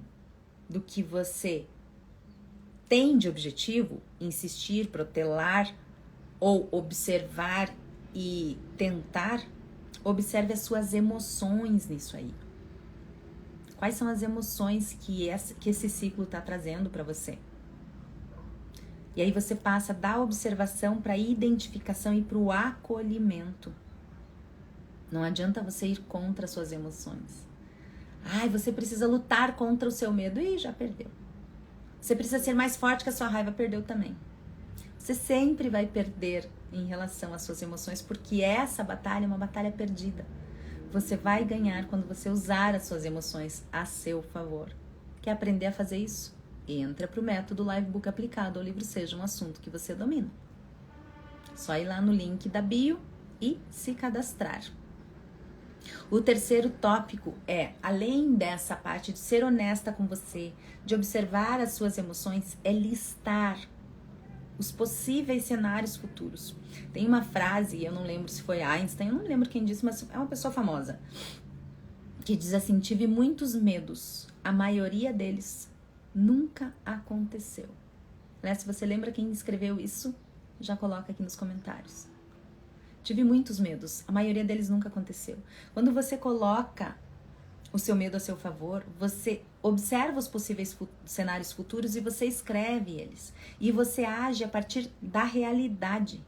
[SPEAKER 1] do que você tem de objetivo, insistir, protelar ou observar e tentar. Observe as suas emoções nisso aí. Quais são as emoções que esse ciclo está trazendo para você? E aí você passa da observação para a identificação e para o acolhimento. Não adianta você ir contra as suas emoções. Ai, você precisa lutar contra o seu medo. Ih, já perdeu. Você precisa ser mais forte que a sua raiva. Perdeu também. Você sempre vai perder em relação às suas emoções, porque essa batalha é uma batalha perdida. Você vai ganhar quando você usar as suas emoções a seu favor. Quer aprender a fazer isso? Entra para o método Livebook aplicado ao livro Seja um Assunto que você domina. Só ir lá no link da bio e se cadastrar. O terceiro tópico é, além dessa parte de ser honesta com você, de observar as suas emoções, é listar os possíveis cenários futuros. Tem uma frase, eu não lembro se foi Einstein, eu não lembro quem disse, mas é uma pessoa famosa, que diz assim: tive muitos medos, a maioria deles nunca aconteceu. Né? Se você lembra quem escreveu isso, já coloca aqui nos comentários. Tive muitos medos, a maioria deles nunca aconteceu. Quando você coloca o seu medo a seu favor, você observa os possíveis cenários futuros e você escreve eles. E você age a partir da realidade,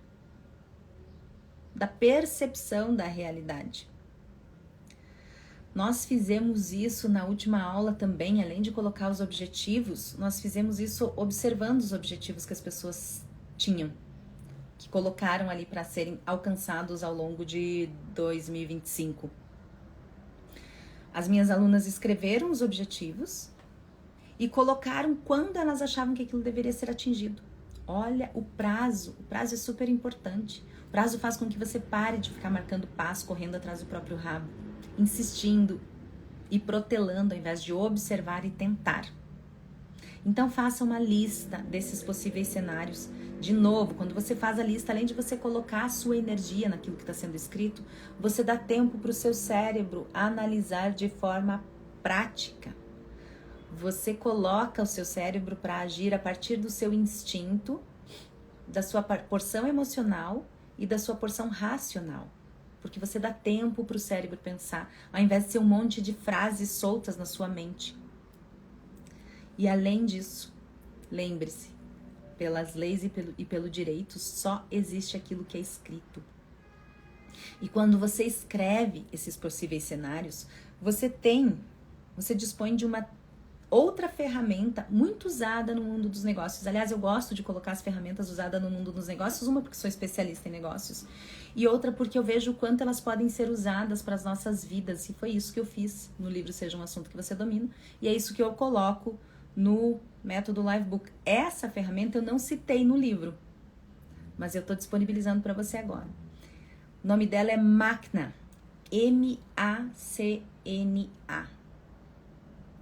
[SPEAKER 1] da percepção da realidade. Nós fizemos isso na última aula também, além de colocar os objetivos, nós fizemos isso observando os objetivos que as pessoas tinham, que colocaram ali para serem alcançados ao longo de 2025. As minhas alunas escreveram os objetivos e colocaram quando elas achavam que aquilo deveria ser atingido. Olha o prazo é super importante. O prazo faz com que você pare de ficar marcando passo, correndo atrás do próprio rabo, insistindo e protelando ao invés de observar e tentar. Então faça uma lista desses possíveis cenários. De novo, quando você faz a lista, além de você colocar a sua energia naquilo que está sendo escrito, você dá tempo para o seu cérebro analisar de forma prática. Você coloca o seu cérebro para agir a partir do seu instinto, da sua porção emocional e da sua porção racional. Porque você dá tempo para o cérebro pensar, ao invés de ser um monte de frases soltas na sua mente. E além disso, lembre-se, pelas leis e pelo direito, só existe aquilo que é escrito. E quando você escreve esses possíveis cenários, você dispõe de uma outra ferramenta muito usada no mundo dos negócios. Aliás, eu gosto de colocar as ferramentas usadas no mundo dos negócios, uma porque sou especialista em negócios, e outra porque eu vejo o quanto elas podem ser usadas para as nossas vidas, e foi isso que eu fiz no livro Seja um Assunto que Você Domina, e é isso que eu coloco no método Livebook. Essa ferramenta eu não citei no livro, mas eu estou disponibilizando para você agora. O nome dela é Macna, M-A-C-N-A,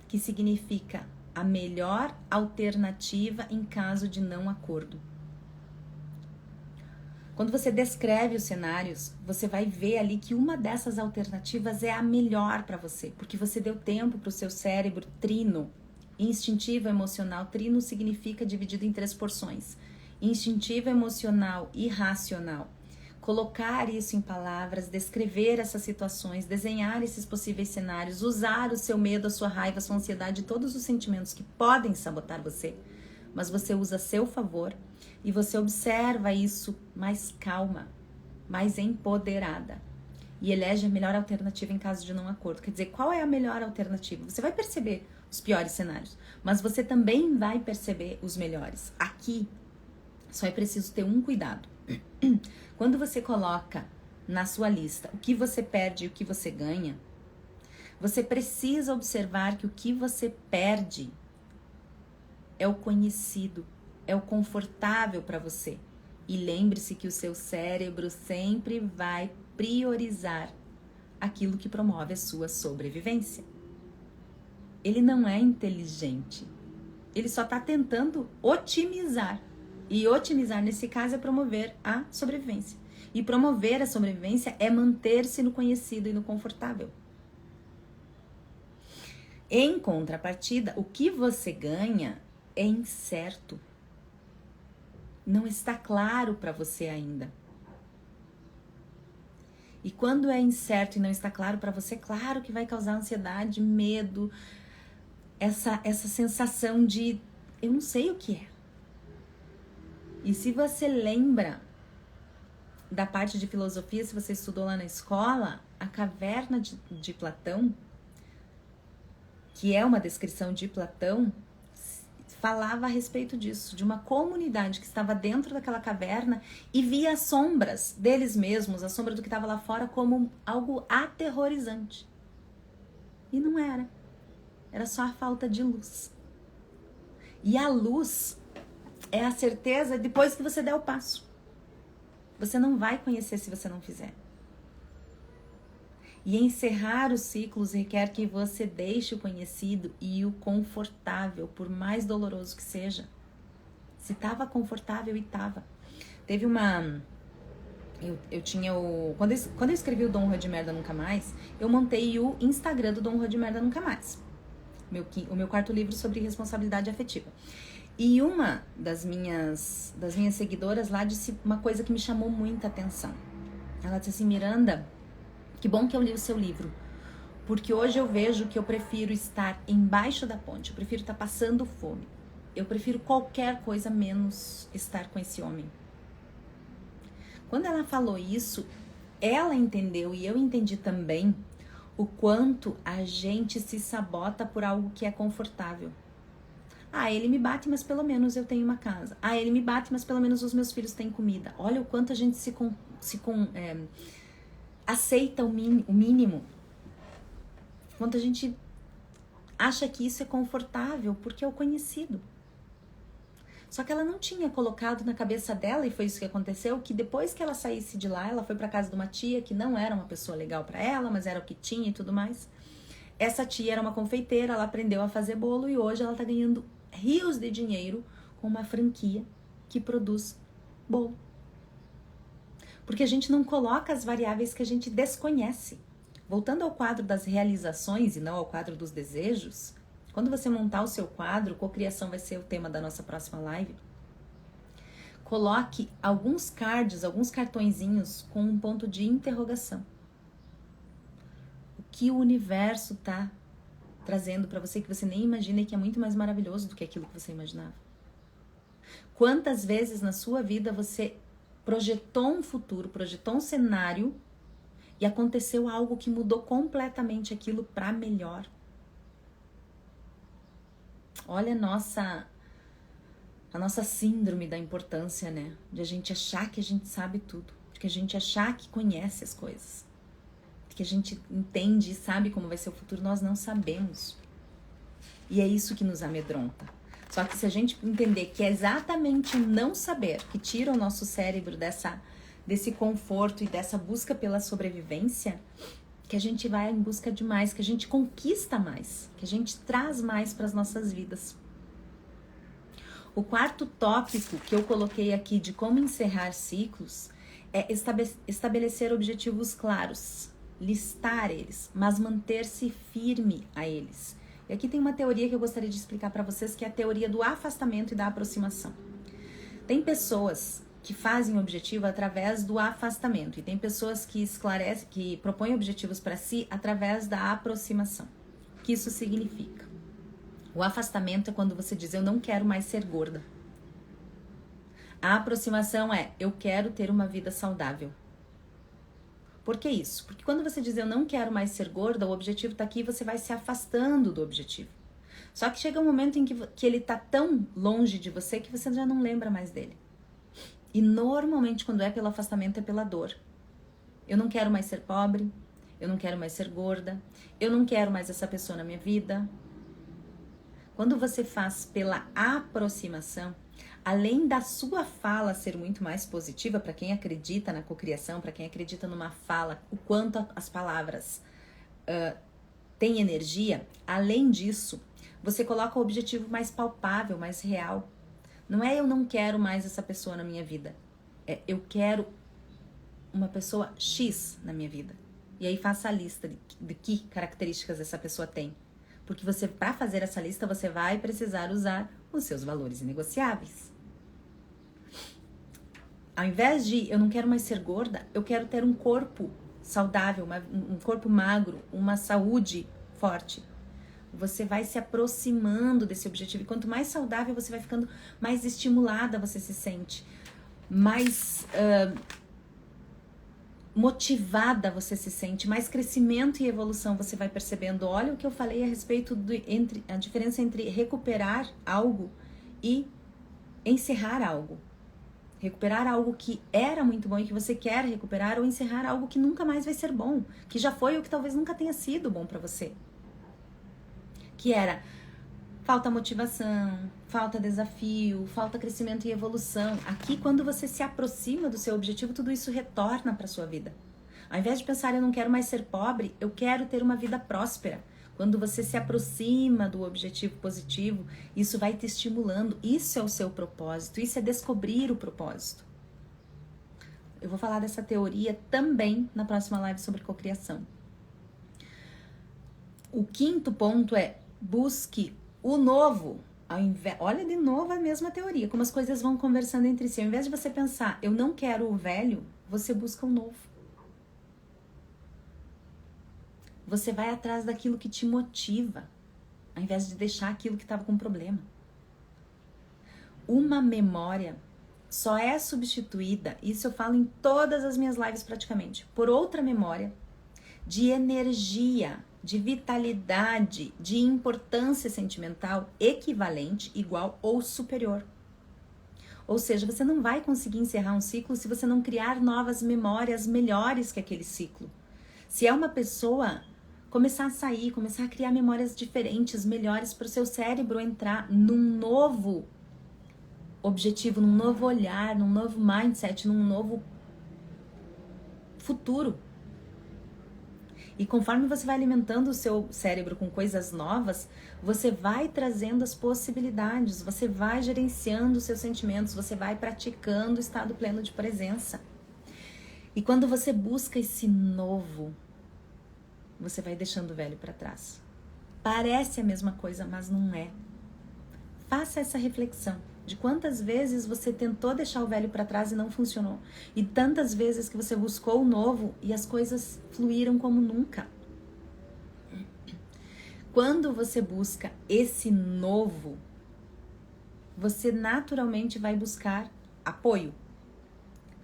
[SPEAKER 1] que significa a melhor alternativa em caso de não acordo. Quando você descreve os cenários, você vai ver ali que uma dessas alternativas é a melhor para você, porque você deu tempo para o seu cérebro trino, instintivo, emocional. Trino significa dividido em 3 porções: instintivo, emocional e racional. Colocar isso em palavras, descrever essas situações, desenhar esses possíveis cenários, usar o seu medo, a sua raiva, a sua ansiedade, todos os sentimentos que podem sabotar você, mas você usa a seu favor e você observa isso mais calma, mais empoderada e elege a melhor alternativa em caso de não acordo. Quer dizer, qual é a melhor alternativa? Você vai perceber os piores cenários, mas você também vai perceber os melhores. Aqui só é preciso ter um cuidado. Quando você coloca na sua lista o que você perde e o que você ganha, você precisa observar que o que você perde é o conhecido, é o confortável para você. E lembre-se que o seu cérebro sempre vai priorizar aquilo que promove a sua sobrevivência. Ele não é inteligente, ele só está tentando otimizar. E otimizar, nesse caso, é promover a sobrevivência. E promover a sobrevivência é manter-se no conhecido e no confortável. Em contrapartida, o que você ganha é incerto. Não está claro para você ainda. E quando é incerto e não está claro para você, claro que vai causar ansiedade, medo, essa sensação de eu não sei o que é. E se você lembra da parte de filosofia, se você estudou lá na escola, a caverna de Platão, que é uma descrição de Platão, falava a respeito disso, de uma comunidade que estava dentro daquela caverna e via as sombras deles mesmos, a sombra do que estava lá fora, como algo aterrorizante. E não era. Era só a falta de luz. E a luz é a certeza depois que você der o passo. Você não vai conhecer se você não fizer. E encerrar os ciclos requer que você deixe o conhecido e o confortável, por mais doloroso que seja. Se estava confortável, e estava. Teve uma... Eu tinha o... Quando eu escrevi o Dom Rua de Merda Nunca Mais, eu montei o Instagram do Dom Rua de Merda Nunca Mais. O meu 4º livro sobre responsabilidade afetiva. E uma das minhas seguidoras lá disse uma coisa que me chamou muita atenção. Ela disse assim: Miranda, que bom que eu li o seu livro, porque hoje eu vejo que eu prefiro estar embaixo da ponte, eu prefiro estar passando fome, eu prefiro qualquer coisa menos estar com esse homem. Quando ela falou isso, ela entendeu e eu entendi também o quanto a gente se sabota por algo que é confortável. Ah, ele me bate, mas pelo menos eu tenho uma casa. Ah, ele me bate, mas pelo menos os meus filhos têm comida. Olha o quanto a gente aceita o mínimo. Quanto a gente acha que isso é confortável, porque é o conhecido. Só que ela não tinha colocado na cabeça dela, e foi isso que aconteceu, que depois que ela saísse de lá, ela foi para casa de uma tia que não era uma pessoa legal para ela, mas era o que tinha e tudo mais. Essa tia era uma confeiteira, ela aprendeu a fazer bolo e hoje ela tá ganhando rios de dinheiro com uma franquia que produz bolo. Porque a gente não coloca as variáveis que a gente desconhece. Voltando ao quadro das realizações e não ao quadro dos desejos, quando você montar o seu quadro, cocriação vai ser o tema da nossa próxima live, coloque alguns cards, alguns cartõezinhos com um ponto de interrogação. O que o universo tá trazendo para você que você nem imagina e que é muito mais maravilhoso do que aquilo que você imaginava? Quantas vezes na sua vida você projetou um futuro, projetou um cenário e aconteceu algo que mudou completamente aquilo para melhor? Olha a nossa síndrome da importância, né? De a gente achar que a gente sabe tudo, de a gente achar que conhece as coisas, de que a gente entende e sabe como vai ser o futuro. Nós não sabemos. E é isso que nos amedronta. Só que se a gente entender que é exatamente o não saber que tira o nosso cérebro desse conforto e dessa busca pela sobrevivência, que a gente vai em busca de mais, que a gente conquista mais, que a gente traz mais para as nossas vidas. O quarto tópico que eu coloquei aqui de como encerrar ciclos é estabelecer objetivos claros, listar eles, mas manter-se firme a eles. E aqui tem uma teoria que eu gostaria de explicar para vocês, que é a teoria do afastamento e da aproximação. Tem pessoas que fazem objetivo através do afastamento e tem pessoas que esclarecem, que propõem objetivos para si através da aproximação. O que isso significa? O afastamento é quando você diz, eu não quero mais ser gorda. A aproximação é, eu quero ter uma vida saudável. Por que isso? Porque quando você diz, eu não quero mais ser gorda, o objetivo está aqui e você vai se afastando do objetivo. Só que chega um momento em que ele está tão longe de você que você já não lembra mais dele. E normalmente quando é pelo afastamento é pela dor. Eu não quero mais ser pobre, eu não quero mais ser gorda, eu não quero mais essa pessoa na minha vida. Quando você faz pela aproximação, além da sua fala ser muito mais positiva, para quem acredita na cocriação, para quem acredita numa fala, o quanto as palavras têm energia, além disso, você coloca o objetivo mais palpável, mais real. Não é eu não quero mais essa pessoa na minha vida, é eu quero uma pessoa X na minha vida. E aí faça a lista de que características essa pessoa tem. Porque para fazer essa lista, você vai precisar usar os seus valores inegociáveis. Ao invés de eu não quero mais ser gorda, eu quero ter um corpo saudável, um corpo magro, uma saúde forte. Você vai se aproximando desse objetivo. E quanto mais saudável você vai ficando, mais estimulada você se sente. Mais motivada você se sente. Mais crescimento e evolução você vai percebendo. Olha o que eu falei a respeito a diferença entre recuperar algo e encerrar algo. Recuperar algo que era muito bom e que você quer recuperar, ou encerrar algo que nunca mais vai ser bom, que já foi ou que talvez nunca tenha sido bom para você. Que era falta motivação, falta desafio, falta crescimento e evolução. Aqui, quando você se aproxima do seu objetivo, tudo isso retorna para sua vida. Ao invés de pensar, eu não quero mais ser pobre, eu quero ter uma vida próspera. Quando você se aproxima do objetivo positivo, isso vai te estimulando. Isso é o seu propósito, isso é descobrir o propósito. Eu vou falar dessa teoria também na próxima live sobre cocriação. O quinto ponto é busque o novo. Olha de novo a mesma teoria, como as coisas vão conversando entre si. Ao invés de você pensar, eu não quero o velho, você busca o novo. Você vai atrás daquilo que te motiva, ao invés de deixar aquilo que estava com problema. Uma memória só é substituída, isso eu falo em todas as minhas lives praticamente, por outra memória de energia, de vitalidade, de importância sentimental equivalente, igual ou superior. Ou seja, você não vai conseguir encerrar um ciclo se você não criar novas memórias melhores que aquele ciclo. Se é uma pessoa, começar a sair, começar a criar memórias diferentes, melhores, para o seu cérebro entrar num novo objetivo, num novo olhar, num novo mindset, num novo futuro. E conforme você vai alimentando o seu cérebro com coisas novas, você vai trazendo as possibilidades, você vai gerenciando os seus sentimentos, você vai praticando o estado pleno de presença. E quando você busca esse novo, você vai deixando o velho para trás. Parece a mesma coisa, mas não é. Faça essa reflexão de quantas vezes você tentou deixar o velho para trás e não funcionou. E tantas vezes que você buscou o novo e as coisas fluíram como nunca. quando você busca esse novo, você naturalmente vai buscar apoio.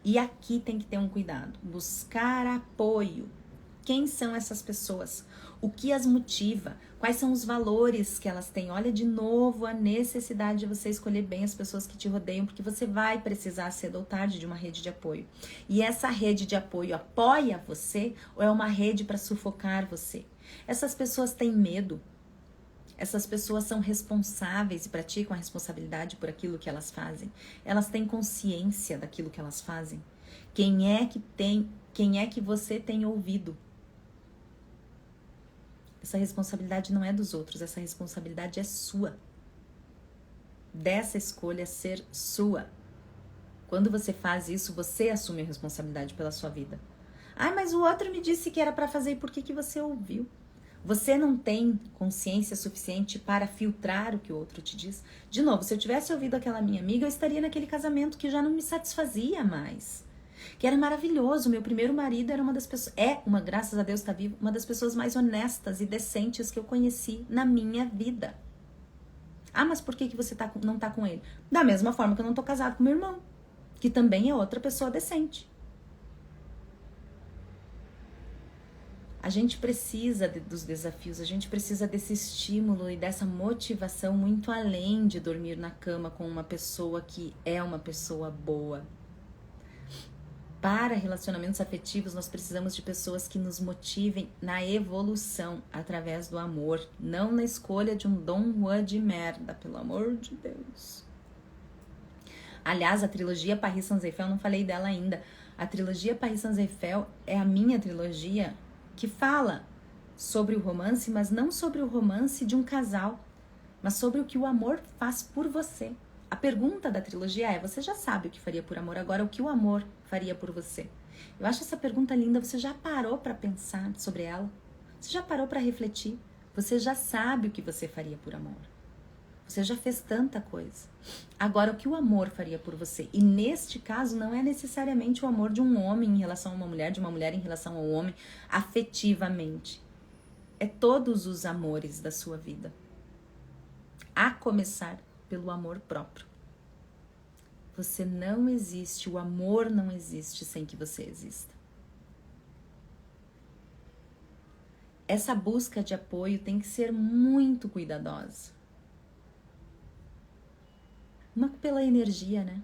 [SPEAKER 1] E aqui tem que ter um cuidado. Buscar apoio. Quem são essas pessoas? O que as motiva? Quais são os valores que elas têm? Olha de novo a necessidade de você escolher bem as pessoas que te rodeiam, porque você vai precisar cedo ou tarde de uma rede de apoio. E essa rede de apoio apoia você ou é uma rede para sufocar você? Essas pessoas têm medo. Essas pessoas são responsáveis e praticam a responsabilidade por aquilo que elas fazem. Elas têm consciência daquilo que elas fazem. Quem é que você tem ouvido? Essa responsabilidade não é dos outros, essa responsabilidade é sua. Dessa escolha ser sua. Quando você faz isso, você assume a responsabilidade pela sua vida. Ah, mas o outro me disse que era para fazer, e por que você ouviu? Você não tem consciência suficiente para filtrar o que o outro te diz? De novo, se eu tivesse ouvido aquela minha amiga, eu estaria naquele casamento que já não me satisfazia mais. Que era maravilhoso. Meu primeiro marido era uma das pessoas, graças a Deus está vivo, uma das pessoas mais honestas e decentes que eu conheci na minha vida. Ah, mas por que você não tá com ele? Da mesma forma que eu não tô casado com meu irmão, que também é outra pessoa decente. A gente precisa dos desafios, a gente precisa desse estímulo e dessa motivação muito além de dormir na cama com uma pessoa que é uma pessoa boa. Para relacionamentos afetivos, nós precisamos de pessoas que nos motivem na evolução através do amor, não na escolha de um Dom Juan de merda, pelo amor de Deus. Aliás, a trilogia Paris-Saint-Exupéry, não falei dela ainda. A trilogia Paris-Saint-Exupéry é a minha trilogia que fala sobre o romance, mas não sobre o romance de um casal, mas sobre o que o amor faz por você. A pergunta da trilogia é: você já sabe o que faria por amor, agora o que o amor faria por você? Eu acho essa pergunta linda. Você já parou para pensar sobre ela? Você já parou para refletir? Você já sabe o que você faria por amor. Você já fez tanta coisa. Agora, o que o amor faria por você? E neste caso, não é necessariamente o amor de um homem em relação a uma mulher, de uma mulher em relação ao homem, afetivamente. É todos os amores da sua vida. A começar pelo amor próprio. Você não existe, o amor não existe sem que você exista. Essa busca de apoio tem que ser muito cuidadosa. Uma pela energia, né?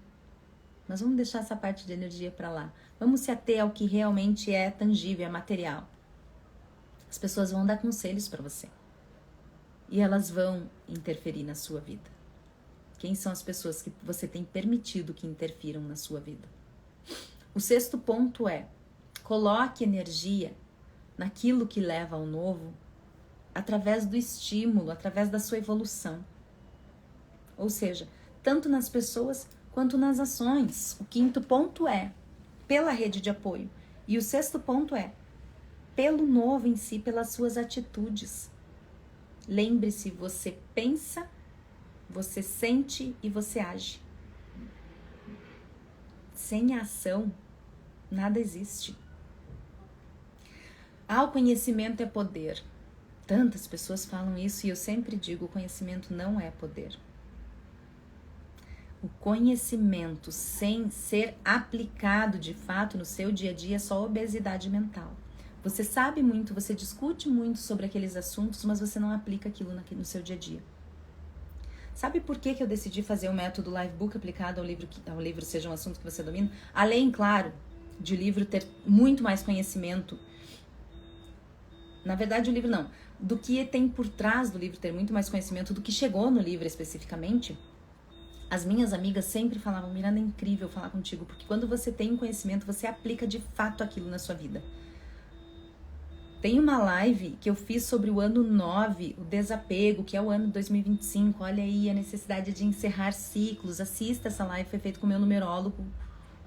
[SPEAKER 1] Mas vamos deixar essa parte de energia para lá. Vamos se ater ao que realmente é tangível, é material. As pessoas vão dar conselhos para você. E elas vão interferir na sua vida. Quem são as pessoas que você tem permitido que interfiram na sua vida? O 6º ponto é: coloque energia naquilo que leva ao novo através do estímulo, através da sua evolução. Ou seja, tanto nas pessoas quanto nas ações. O 5º ponto é pela rede de apoio. E o 6º ponto é pelo novo em si, pelas suas atitudes. Lembre-se, você pensa, você sente e você age. Sem ação, nada existe. O conhecimento é poder. Tantas pessoas falam isso e eu sempre digo: o conhecimento não é poder. O conhecimento sem ser aplicado de fato no seu dia a dia é só obesidade mental. Você sabe muito, você discute muito sobre aqueles assuntos, mas você não aplica aquilo no seu dia a dia. Sabe por que eu decidi fazer o método Livebook aplicado ao livro seja um assunto que você domina? Além, claro, de o livro ter muito mais conhecimento. Na verdade, o livro não. Do que tem por trás do livro ter muito mais conhecimento do que chegou no livro especificamente. As minhas amigas sempre falavam: Miranda, é incrível falar contigo, porque quando você tem um conhecimento, você aplica de fato aquilo na sua vida. Tem uma live que eu fiz sobre o ano 9, o desapego, que é o ano 2025. Olha aí a necessidade de encerrar ciclos. Assista essa live, foi feita com o meu numerólogo,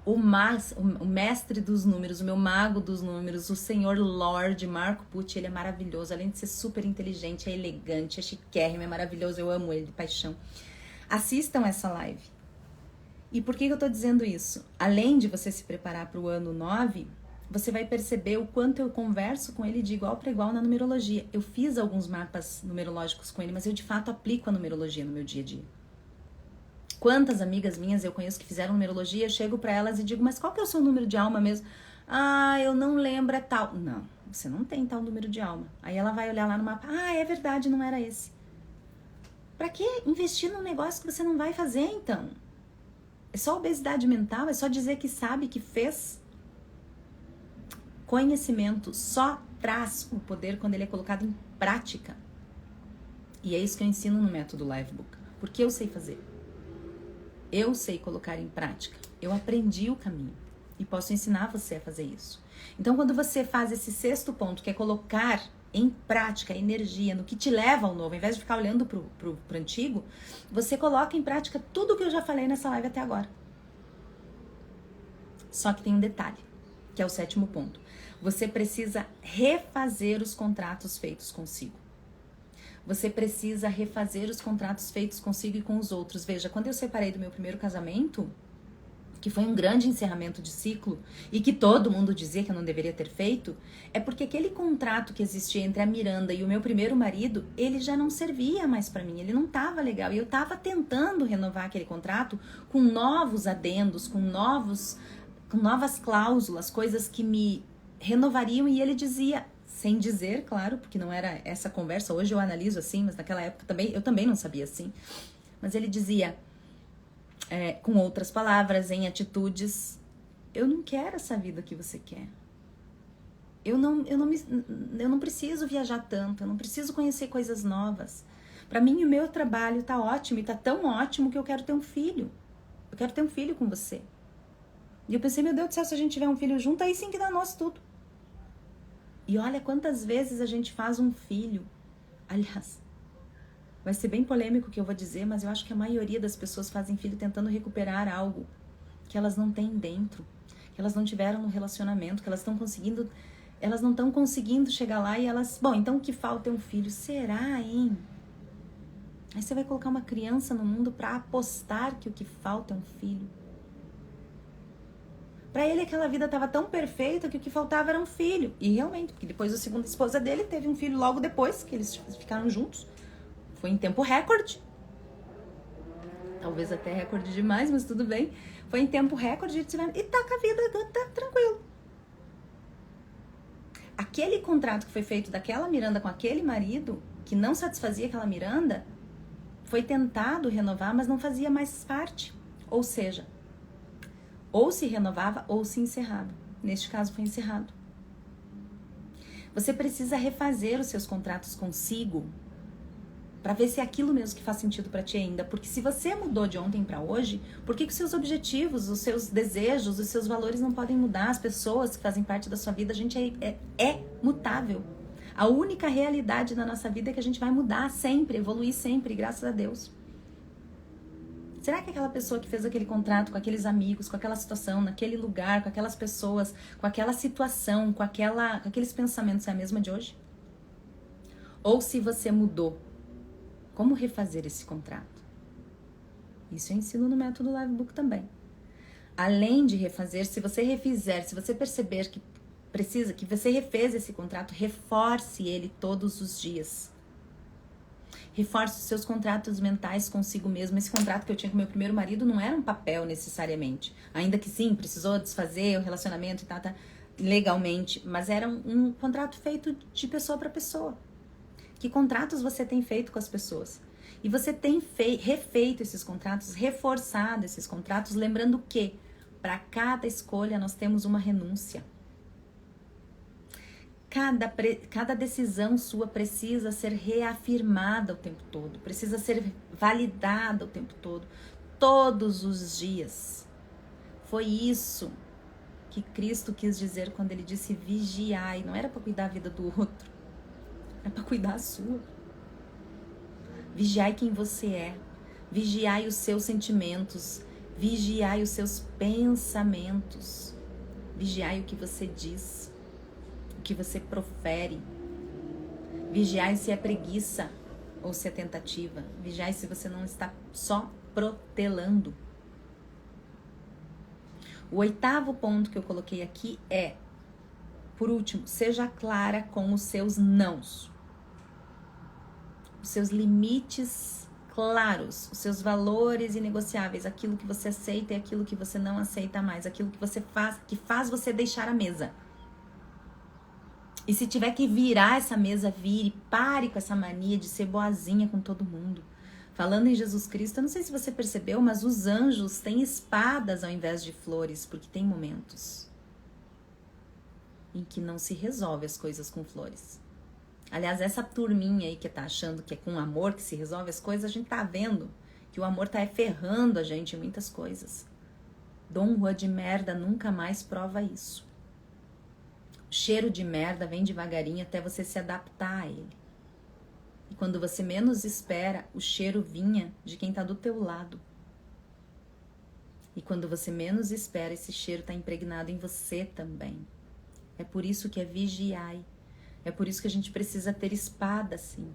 [SPEAKER 1] o mestre dos números, o meu mago dos números, o senhor Lorde Marco Pucci. Ele é maravilhoso, além de ser super inteligente, é elegante, é chiquérrimo, é maravilhoso, eu amo ele de paixão. Assistam essa live. E por que eu tô dizendo isso? Além de você se preparar para o ano 9, você vai perceber o quanto eu converso com ele de igual para igual na numerologia. Eu fiz alguns mapas numerológicos com ele, mas eu de fato aplico a numerologia no meu dia a dia. Quantas amigas minhas eu conheço que fizeram numerologia, eu chego para elas e digo, mas qual que é o seu número de alma mesmo? Ah, eu não lembro, é tal. Não, você não tem tal número de alma. Aí ela vai olhar lá no mapa, ah, é verdade, não era esse. Pra que investir num negócio que você não vai fazer, então? É só obesidade mental? É só dizer que sabe, que fez? Conhecimento só traz o poder quando ele é colocado em prática. E é isso que eu ensino no método Livebook. Porque eu sei fazer. Eu sei colocar em prática. Eu aprendi o caminho. E posso ensinar você a fazer isso. Então, quando você faz esse sexto ponto, que é colocar em prática a energia no que te leva ao novo, ao invés de ficar olhando pro antigo, você coloca em prática tudo o que eu já falei nessa live até agora. Só que tem um detalhe, que é o sétimo ponto. Você precisa refazer os contratos feitos consigo. Você precisa refazer os contratos feitos consigo e com os outros. Veja, quando eu separei do meu primeiro casamento, que foi um grande encerramento de ciclo e que todo mundo dizia que eu não deveria ter feito, é porque aquele contrato que existia entre a Miranda e o meu primeiro marido, ele já não servia mais para mim, ele não estava legal. E eu estava tentando renovar aquele contrato com novos adendos, com novas cláusulas, coisas que me renovariam, e ele dizia, sem dizer, claro, porque não era essa conversa, hoje eu analiso assim, mas naquela época eu também não sabia assim, mas ele dizia, com outras palavras, em atitudes, eu não quero essa vida que você quer. Eu não preciso viajar tanto, eu não preciso conhecer coisas novas. Para mim, o meu trabalho tá ótimo, e tá tão ótimo que eu quero ter um filho. Eu quero ter um filho com você. E eu pensei, meu Deus do céu, se a gente tiver um filho junto, aí sim que dá nosso tudo. E olha quantas vezes a gente faz um filho. Aliás, vai ser bem polêmico o que eu vou dizer, mas eu acho que a maioria das pessoas fazem filho tentando recuperar algo que elas não têm dentro, que elas não tiveram no relacionamento, que elas não estão conseguindo chegar lá, e elas, bom, então o que falta é um filho. Será, hein? Aí você vai colocar uma criança no mundo para apostar que o que falta é um filho. Para ele aquela vida estava tão perfeita que o que faltava era um filho. E realmente, porque depois a segunda esposa dele teve um filho logo depois que eles ficaram juntos. Foi em tempo recorde. Talvez até recorde demais, mas tudo bem. Foi em tempo recorde e tá com a vida, tá tranquilo. Aquele contrato que foi feito daquela Miranda com aquele marido, que não satisfazia aquela Miranda, foi tentado renovar, mas não fazia mais parte. Ou seja, ou se renovava ou se encerrava. Neste caso foi encerrado. Você precisa refazer os seus contratos consigo para ver se é aquilo mesmo que faz sentido para ti ainda. Porque se você mudou de ontem para hoje, por que os seus objetivos, os seus desejos, os seus valores não podem mudar? As pessoas que fazem parte da sua vida, a gente é mutável. A única realidade da nossa vida é que a gente vai mudar sempre, evoluir sempre, graças a Deus. Será que aquela pessoa que fez aquele contrato com aqueles amigos, com aquela situação, naquele lugar, com aquelas pessoas, com aquela situação, com aqueles pensamentos é a mesma de hoje? Ou se você mudou, como refazer esse contrato? Isso eu ensino no método Livebook também. Além de refazer, se você refizer, se você perceber que precisa, que você refez esse contrato, reforce ele todos os dias. Reforce os seus contratos mentais consigo mesmo. Esse contrato que eu tinha com meu primeiro marido não era um papel necessariamente. Ainda que sim, precisou desfazer o relacionamento e tal, legalmente. Mas era um contrato feito de pessoa para pessoa. Que contratos você tem feito com as pessoas? E você tem refeito esses contratos, reforçado esses contratos, lembrando que para cada escolha nós temos uma renúncia. Cada decisão sua precisa ser reafirmada o tempo todo, precisa ser validada o tempo todo, todos os dias. Foi isso que Cristo quis dizer quando ele disse vigiai. Não era para cuidar da vida do outro, era para cuidar a sua. Vigiai quem você é, vigiai os seus sentimentos, vigiai os seus pensamentos, vigiai o que você diz, que você profere. Vigiai se é preguiça ou se é tentativa. Vigiai se você não está só protelando. O 8º ponto que eu coloquei aqui é Por último, seja clara com os seus nãos. Os seus limites claros, os seus valores inegociáveis, aquilo que você aceita e aquilo que você não aceita mais, aquilo que você faz, que faz você deixar a mesa. E se tiver que virar essa mesa, vire, pare com essa mania de ser boazinha com todo mundo. Falando em Jesus Cristo, eu não sei se você percebeu, mas os anjos têm espadas ao invés de flores, porque tem momentos em que não se resolve as coisas com flores. Aliás, essa turminha aí que tá achando que é com amor que se resolve as coisas, a gente tá vendo que o amor tá ferrando a gente em muitas coisas. Dom Juan de merda nunca mais prova isso. O cheiro de merda vem devagarinho até você se adaptar a ele. E quando você menos espera, o cheiro vinha de quem tá do teu lado. E quando você menos espera, esse cheiro tá impregnado em você também. É por isso que é vigiai. É por isso que a gente precisa ter espada, sim.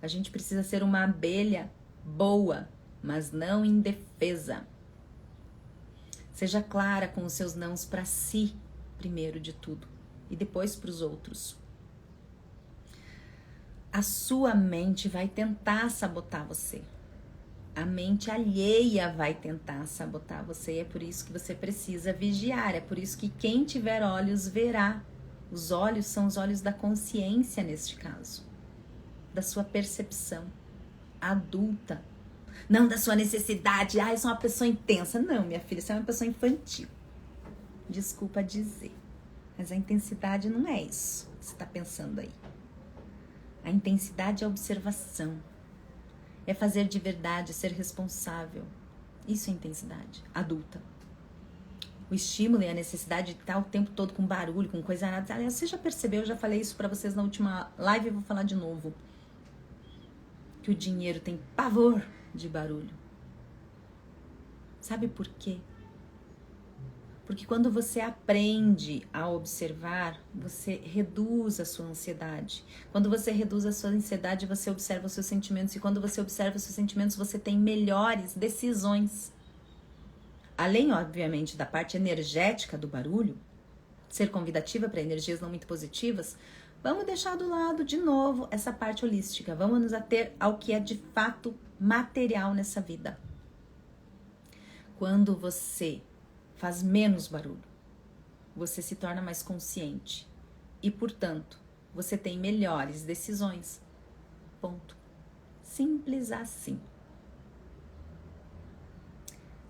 [SPEAKER 1] A gente precisa ser uma abelha boa, mas não indefesa. Seja clara com os seus nãos para si, primeiro de tudo, e depois para os outros. A sua mente vai tentar sabotar você. A mente alheia vai tentar sabotar você. E é por isso que você precisa vigiar. É por isso que quem tiver olhos verá. Os olhos são os olhos da consciência neste caso. Da sua percepção adulta. Não da sua necessidade. Eu sou uma pessoa intensa. Não, minha filha, você é uma pessoa infantil. Desculpa dizer. Mas a intensidade não é isso que você está pensando aí. A intensidade é observação. É fazer de verdade, ser responsável. Isso é intensidade adulta. O estímulo e a necessidade de estar o tempo todo com barulho, com coisa nada. Aliás, você já percebeu, eu já falei isso pra vocês na última live e vou falar de novo. Que o dinheiro tem pavor de barulho. Sabe por quê? Porque quando você aprende a observar, você reduz a sua ansiedade. Quando você reduz a sua ansiedade, você observa os seus sentimentos. E quando você observa os seus sentimentos, você tem melhores decisões. Além, obviamente, da parte energética do barulho, ser convidativa para energias não muito positivas, vamos deixar do lado, de novo, essa parte holística. Vamos nos ater ao que é de fato material nessa vida. Quando você faz menos barulho, você se torna mais consciente e, portanto, você tem melhores decisões. Ponto. Simples assim.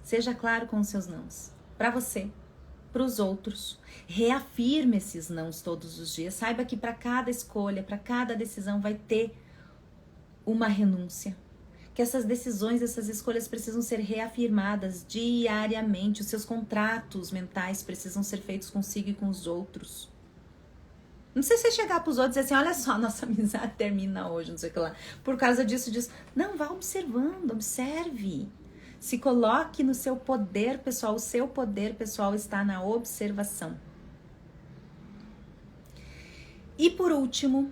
[SPEAKER 1] Seja claro com os seus nãos. Para você, para os outros. Reafirme esses nãos todos os dias. Saiba que para cada escolha, para cada decisão vai ter uma renúncia. Que essas decisões, essas escolhas precisam ser reafirmadas diariamente. Os seus contratos mentais precisam ser feitos consigo e com os outros. Não sei se você chegar para os outros e dizer assim, olha só, nossa amizade termina hoje, não sei o que lá. Por causa disso. Não, vá observando, observe. Se coloque no seu poder pessoal. O seu poder pessoal está na observação. E por último,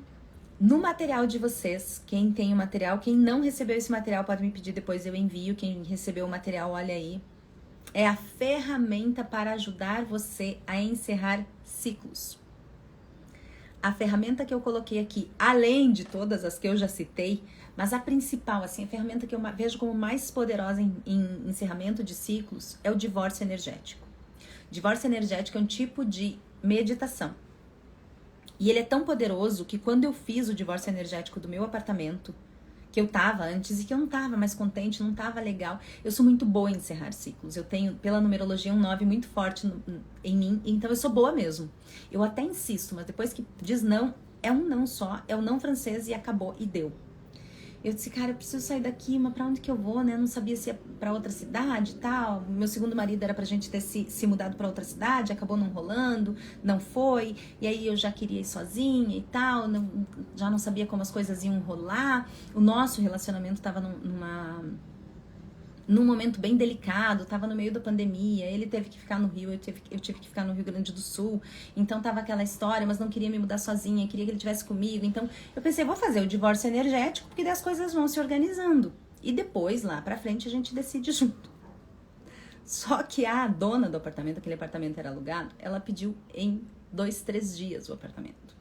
[SPEAKER 1] no material de vocês, quem tem o material, quem não recebeu esse material pode me pedir, depois eu envio. Quem recebeu o material, olha aí. É a ferramenta para ajudar você a encerrar ciclos. A ferramenta que eu coloquei aqui, além de todas as que eu já citei, mas a principal, assim, a ferramenta que eu vejo como mais poderosa em encerramento de ciclos é o divórcio energético. Divórcio energético é um tipo de meditação. E ele é tão poderoso que quando eu fiz o divórcio energético do meu apartamento, que eu tava antes e que eu não tava mais contente, não tava legal, eu sou muito boa em encerrar ciclos. Eu tenho, pela numerologia, um 9 muito forte em mim, então eu sou boa mesmo. Eu até insisto, mas depois que diz não, é um não só, é o não francês e acabou, e deu. Eu disse, cara, eu preciso sair daqui, mas pra onde que eu vou, né? Eu não sabia se ia pra outra cidade e tal. Meu segundo marido era pra gente ter se mudado pra outra cidade, acabou não rolando, não foi. E aí eu já queria ir sozinha e tal, já não sabia como as coisas iam rolar. O nosso relacionamento tava num momento bem delicado, tava no meio da pandemia, ele teve que ficar no Rio, eu tive que ficar no Rio Grande do Sul, então tava aquela história, mas não queria me mudar sozinha, queria que ele estivesse comigo, então eu pensei, vou fazer o divórcio energético, porque daí as coisas vão se organizando, e depois, lá pra frente, a gente decide junto. Só que a dona do apartamento, aquele apartamento era alugado, ela pediu em 2, 3 dias o apartamento.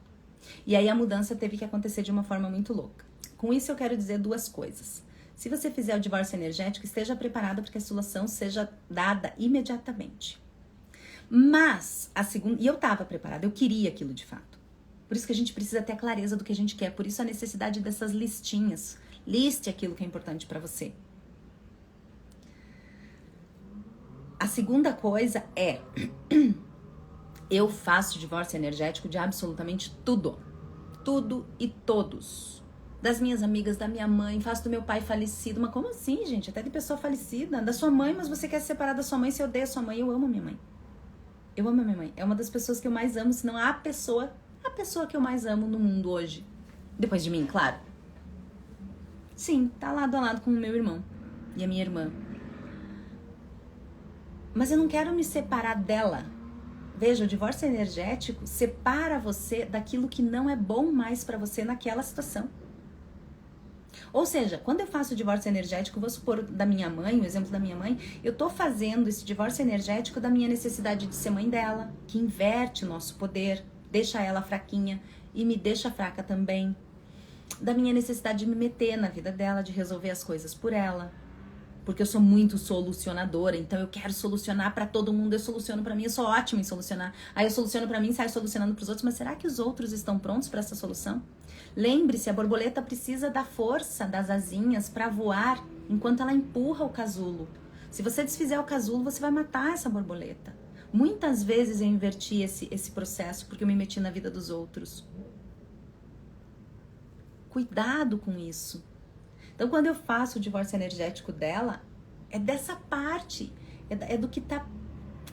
[SPEAKER 1] E aí a mudança teve que acontecer de uma forma muito louca. Com isso eu quero dizer duas coisas. Se você fizer o divórcio energético, esteja preparada para que a solução seja dada imediatamente. Mas, a segunda... E eu estava preparada, eu queria aquilo de fato. Por isso que a gente precisa ter a clareza do que a gente quer. Por isso a necessidade dessas listinhas. Liste aquilo que é importante para você. A segunda coisa é... Eu faço divórcio energético de absolutamente tudo. Tudo e todos. Das minhas amigas, da minha mãe, faço do meu pai falecido. Mas como assim, gente? Até de pessoa falecida. Da sua mãe, mas você quer se separar da sua mãe. Se eu odeio a sua mãe, eu amo a minha mãe. Eu amo a minha mãe. É uma das pessoas que eu mais amo, se não a pessoa que eu mais amo no mundo hoje. Depois de mim, claro. Sim, tá lado a lado com o meu irmão e a minha irmã. Mas eu não quero me separar dela. Veja, o divórcio energético separa você daquilo que não é bom mais pra você naquela situação. Ou seja, quando eu faço o divórcio energético, vou supor da minha mãe, o exemplo da minha mãe, eu tô fazendo esse divórcio energético da minha necessidade de ser mãe dela, que inverte o nosso poder, deixa ela fraquinha e me deixa fraca também. Da minha necessidade de me meter na vida dela, de resolver as coisas por ela. Porque eu sou muito solucionadora, então eu quero solucionar pra todo mundo, eu soluciono pra mim, eu sou ótima em solucionar. Aí eu soluciono pra mim, saio solucionando pros outros, mas será que os outros estão prontos pra essa solução? Lembre-se, a borboleta precisa da força das asinhas pra voar enquanto ela empurra o casulo. Se você desfizer o casulo, você vai matar essa borboleta. Muitas vezes eu inverti esse processo porque eu me meti na vida dos outros. Cuidado com isso. Então, quando eu faço o divórcio energético dela, é dessa parte, é do que tá...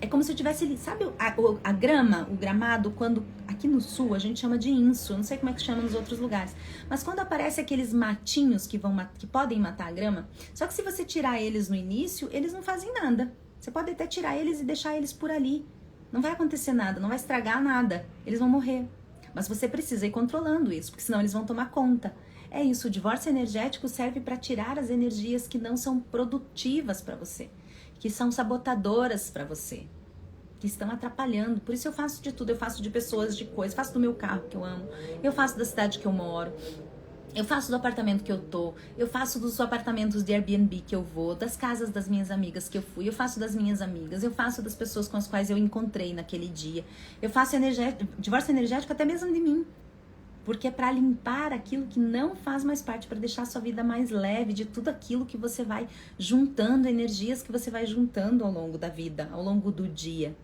[SPEAKER 1] É como se eu tivesse ali, sabe a grama, o gramado, quando... Aqui no sul a gente chama de inso, eu não sei como é que chama nos outros lugares. Mas quando aparece aqueles matinhos que podem matar a grama, só que se você tirar eles no início, eles não fazem nada. Você pode até tirar eles e deixar eles por ali. Não vai acontecer nada, não vai estragar nada. Eles vão morrer. Mas você precisa ir controlando isso, porque senão eles vão tomar conta. É isso, o divórcio energético serve para tirar as energias que não são produtivas para você, que são sabotadoras para você, que estão atrapalhando. Por isso eu faço de tudo, eu faço de pessoas, de coisas, faço do meu carro que eu amo, eu faço da cidade que eu moro, eu faço do apartamento que eu tô, eu faço dos apartamentos de Airbnb que eu vou, das casas das minhas amigas que eu fui, eu faço das minhas amigas, eu faço das pessoas com as quais eu encontrei naquele dia, eu faço divórcio energético até mesmo de mim. Porque é para limpar aquilo que não faz mais parte, para deixar a sua vida mais leve de tudo aquilo que você vai juntando, energias que você vai juntando ao longo da vida, ao longo do dia.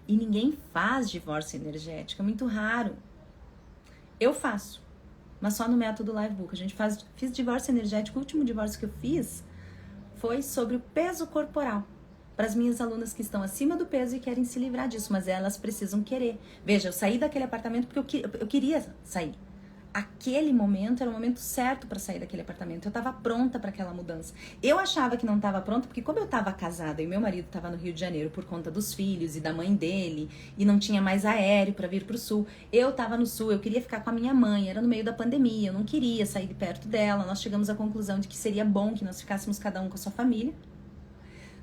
[SPEAKER 1] E ninguém faz divórcio energético, é muito raro. Eu faço, mas só no método Livebook. Fiz divórcio energético, o último divórcio que eu fiz foi sobre o peso corporal. Para as minhas alunas que estão acima do peso e querem se livrar disso, mas elas precisam querer. Veja, eu saí daquele apartamento porque eu queria sair. Aquele momento era o momento certo para sair daquele apartamento. Eu estava pronta para aquela mudança. Eu achava que não estava pronta porque como eu estava casada e meu marido estava no Rio de Janeiro por conta dos filhos e da mãe dele e não tinha mais aéreo para vir para o sul, eu estava no sul, eu queria ficar com a minha mãe, era no meio da pandemia, eu não queria sair de perto dela. Nós chegamos à conclusão de que seria bom que nós ficássemos cada um com a sua família.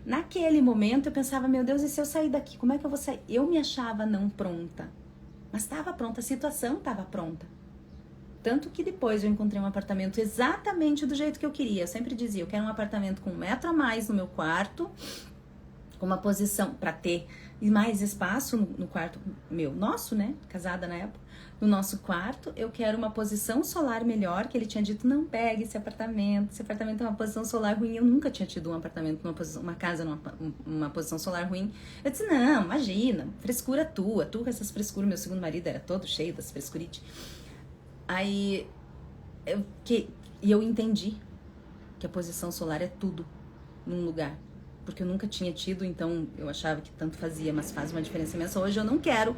[SPEAKER 1] Naquele momento eu pensava, meu Deus, e se eu sair daqui, como é que eu vou sair? Eu me achava não pronta, mas estava pronta, a situação estava pronta. Tanto que depois eu encontrei um apartamento exatamente do jeito que eu queria. Eu sempre dizia, eu quero um apartamento com 1 metro a mais no meu quarto, com uma posição para ter mais espaço no quarto meu, nosso, né? Casada na época. No nosso quarto, eu quero uma posição solar melhor, que ele tinha dito, não pegue esse apartamento é uma posição solar ruim. Eu nunca tinha tido um apartamento, uma casa numa posição solar ruim. Eu disse, não, imagina, frescura tua, tu com essas frescuras, meu segundo marido era todo cheio das frescurites. Aí, eu entendi que a posição solar é tudo num lugar. Porque eu nunca tinha tido, então eu achava que tanto fazia, mas faz uma diferença imensa. Hoje eu não quero,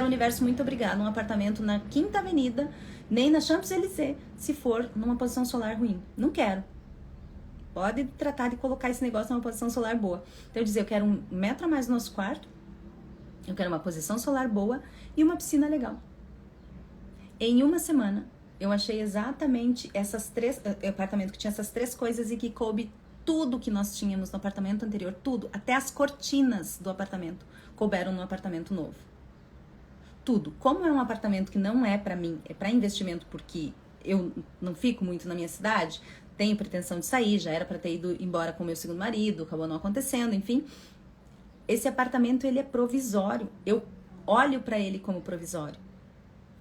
[SPEAKER 1] universo, muito obrigado, um apartamento na 5ª Avenida, nem na Champs-Élysées, se for numa posição solar ruim. Não quero. Pode tratar de colocar esse negócio numa posição solar boa. Então eu dizia, eu quero 1 metro a mais no nosso quarto, eu quero uma posição solar boa e uma piscina legal. Em uma semana, eu achei exatamente apartamento que tinha essas 3 coisas e que coube tudo que nós tínhamos no apartamento anterior, tudo, até as cortinas do apartamento, couberam no apartamento novo. tudo. Como é um apartamento que não é pra mim, é pra investimento, porque eu não fico muito na minha cidade, tenho pretensão de sair, já era pra ter ido embora com o meu segundo marido, acabou não acontecendo, enfim. Esse apartamento, ele é provisório. Eu olho pra ele como provisório.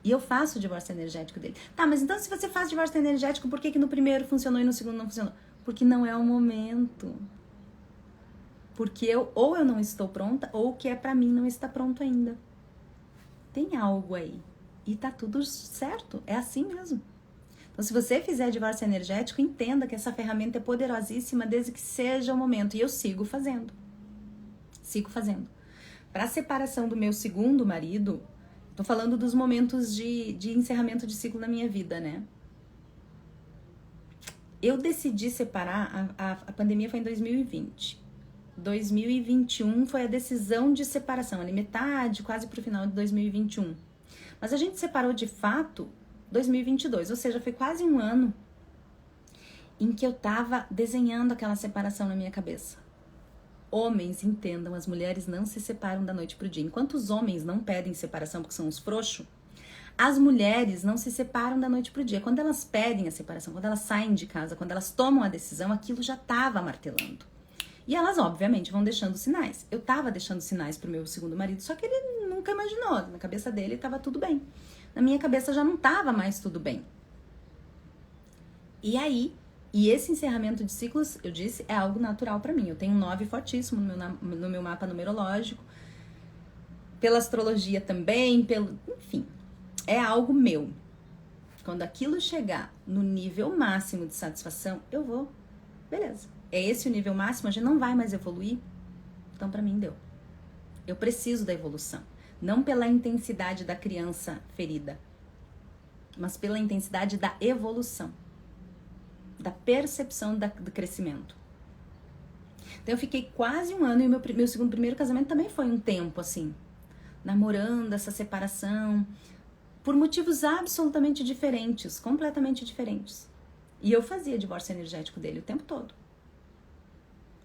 [SPEAKER 1] E eu faço o divórcio energético dele. Tá, mas então se você faz divórcio energético, por que que no primeiro funcionou e no segundo não funcionou? Porque não é o momento. Porque ou eu não estou pronta, ou o que é pra mim não está pronto ainda. Tem algo aí. E tá tudo certo. É assim mesmo. Então, se você fizer divórcio energético, entenda que essa ferramenta é poderosíssima desde que seja o momento. E eu sigo fazendo. Sigo fazendo. Para a separação do meu segundo marido, tô falando dos momentos de encerramento de ciclo na minha vida, né? Eu decidi separar, a pandemia foi em 2020. 2021 foi a decisão de separação, ali metade, quase pro final de 2021. Mas a gente separou de fato 2022, ou seja, foi quase um ano em que eu tava desenhando aquela separação na minha cabeça. Homens, entendam, as mulheres não se separam da noite pro dia. Enquanto os homens não pedem separação porque são os frouxos, as mulheres não se separam da noite pro dia. Quando elas pedem a separação, quando elas saem de casa, quando elas tomam a decisão, aquilo já tava martelando. E elas, obviamente, vão deixando sinais. Eu tava deixando sinais pro meu segundo marido, só que ele nunca imaginou. Na cabeça dele tava tudo bem. Na minha cabeça já não tava mais tudo bem. E aí, esse encerramento de ciclos, eu disse, é algo natural pra mim. Eu tenho um 9 fortíssimo no meu mapa numerológico. Pela astrologia também, enfim, é algo meu. Quando aquilo chegar no nível máximo de satisfação, eu vou, beleza. É esse o nível máximo, a gente não vai mais evoluir. Então, pra mim, deu. Eu preciso da evolução. Não pela intensidade da criança ferida, mas pela intensidade da evolução. Da percepção do crescimento. Então, eu fiquei quase um ano e o meu primeiro casamento também foi um tempo, assim, namorando essa separação, por motivos absolutamente diferentes, completamente diferentes. E eu fazia divórcio energético dele o tempo todo.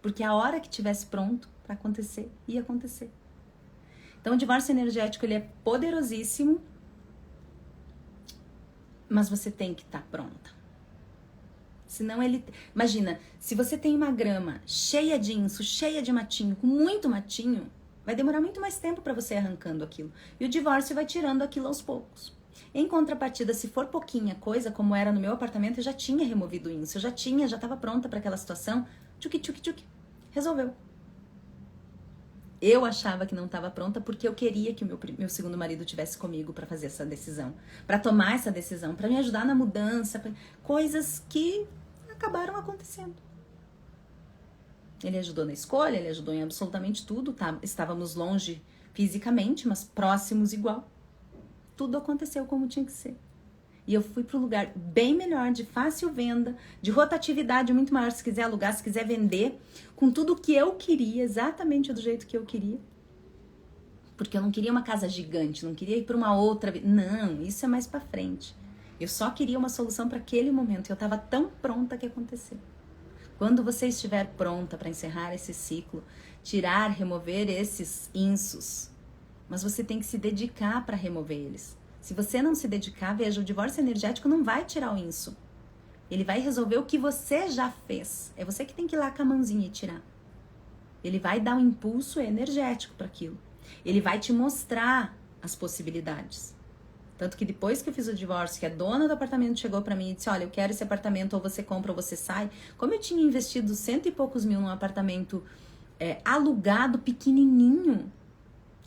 [SPEAKER 1] Porque a hora que tivesse pronto para acontecer, ia acontecer. Então, o divórcio energético, ele é poderosíssimo, mas você tem que estar pronta. Senão ele... Imagina, se você tem uma grama cheia de inso, cheia de matinho, com muito matinho, vai demorar muito mais tempo para você ir arrancando aquilo. E o divórcio vai tirando aquilo aos poucos. Em contrapartida, se for pouquinha coisa, como era no meu apartamento, eu já tinha removido isso, eu já estava pronta para aquela situação, tchuc, resolveu. Eu achava que não estava pronta porque eu queria que o meu segundo marido tivesse comigo para fazer essa decisão, para tomar essa decisão, para me ajudar na mudança, coisas que acabaram acontecendo. Ele ajudou na escolha, ele ajudou em absolutamente tudo, tá? Estávamos longe fisicamente, mas próximos igual. Tudo aconteceu como tinha que ser. E eu fui para um lugar bem melhor, de fácil venda, de rotatividade muito maior, se quiser alugar, se quiser vender, com tudo que eu queria, exatamente do jeito que eu queria. Porque eu não queria uma casa gigante, não queria ir para uma outra... Não, isso é mais para frente. Eu só queria uma solução para aquele momento, e eu estava tão pronta que aconteceu. Quando você estiver pronta para encerrar esse ciclo, tirar, remover esses insos, mas você tem que se dedicar para remover eles. Se você não se dedicar, veja, o divórcio energético não vai tirar o inso. Ele vai resolver o que você já fez. É você que tem que ir lá com a mãozinha e tirar. Ele vai dar um impulso energético para aquilo. Ele vai te mostrar as possibilidades. Tanto que depois que eu fiz o divórcio, que a dona do apartamento chegou para mim e disse, olha, eu quero esse apartamento, ou você compra ou você sai. Como eu tinha investido 100 e poucos mil num apartamento alugado, pequenininho,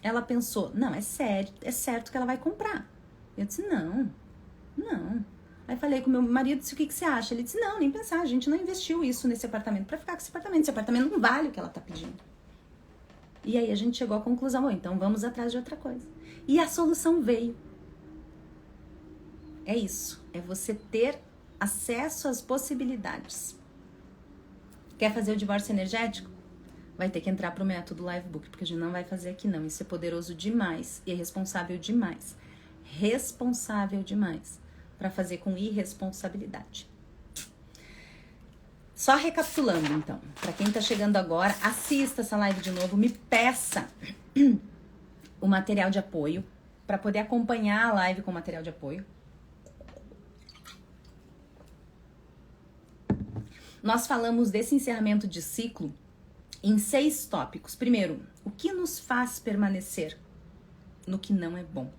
[SPEAKER 1] ela pensou, não, é sério, é certo que ela vai comprar. Eu disse, não. Aí falei com meu marido, disse, o que você acha? Ele disse, não, nem pensar, a gente não investiu isso nesse apartamento pra ficar com esse apartamento não vale o que ela tá pedindo. E aí a gente chegou à conclusão, então vamos atrás de outra coisa. E a solução veio. É isso, é você ter acesso às possibilidades. Quer fazer o divórcio energético? Vai ter que entrar pro método Livebook, porque a gente não vai fazer aqui não. Isso é poderoso demais e é responsável demais. Responsável demais para fazer com irresponsabilidade. Só recapitulando, então, para quem tá chegando agora, assista essa live de novo, me peça o material de apoio, para poder acompanhar a live com material de apoio. Nós falamos desse encerramento de ciclo em 6 tópicos. Primeiro, o que nos faz permanecer no que não é bom?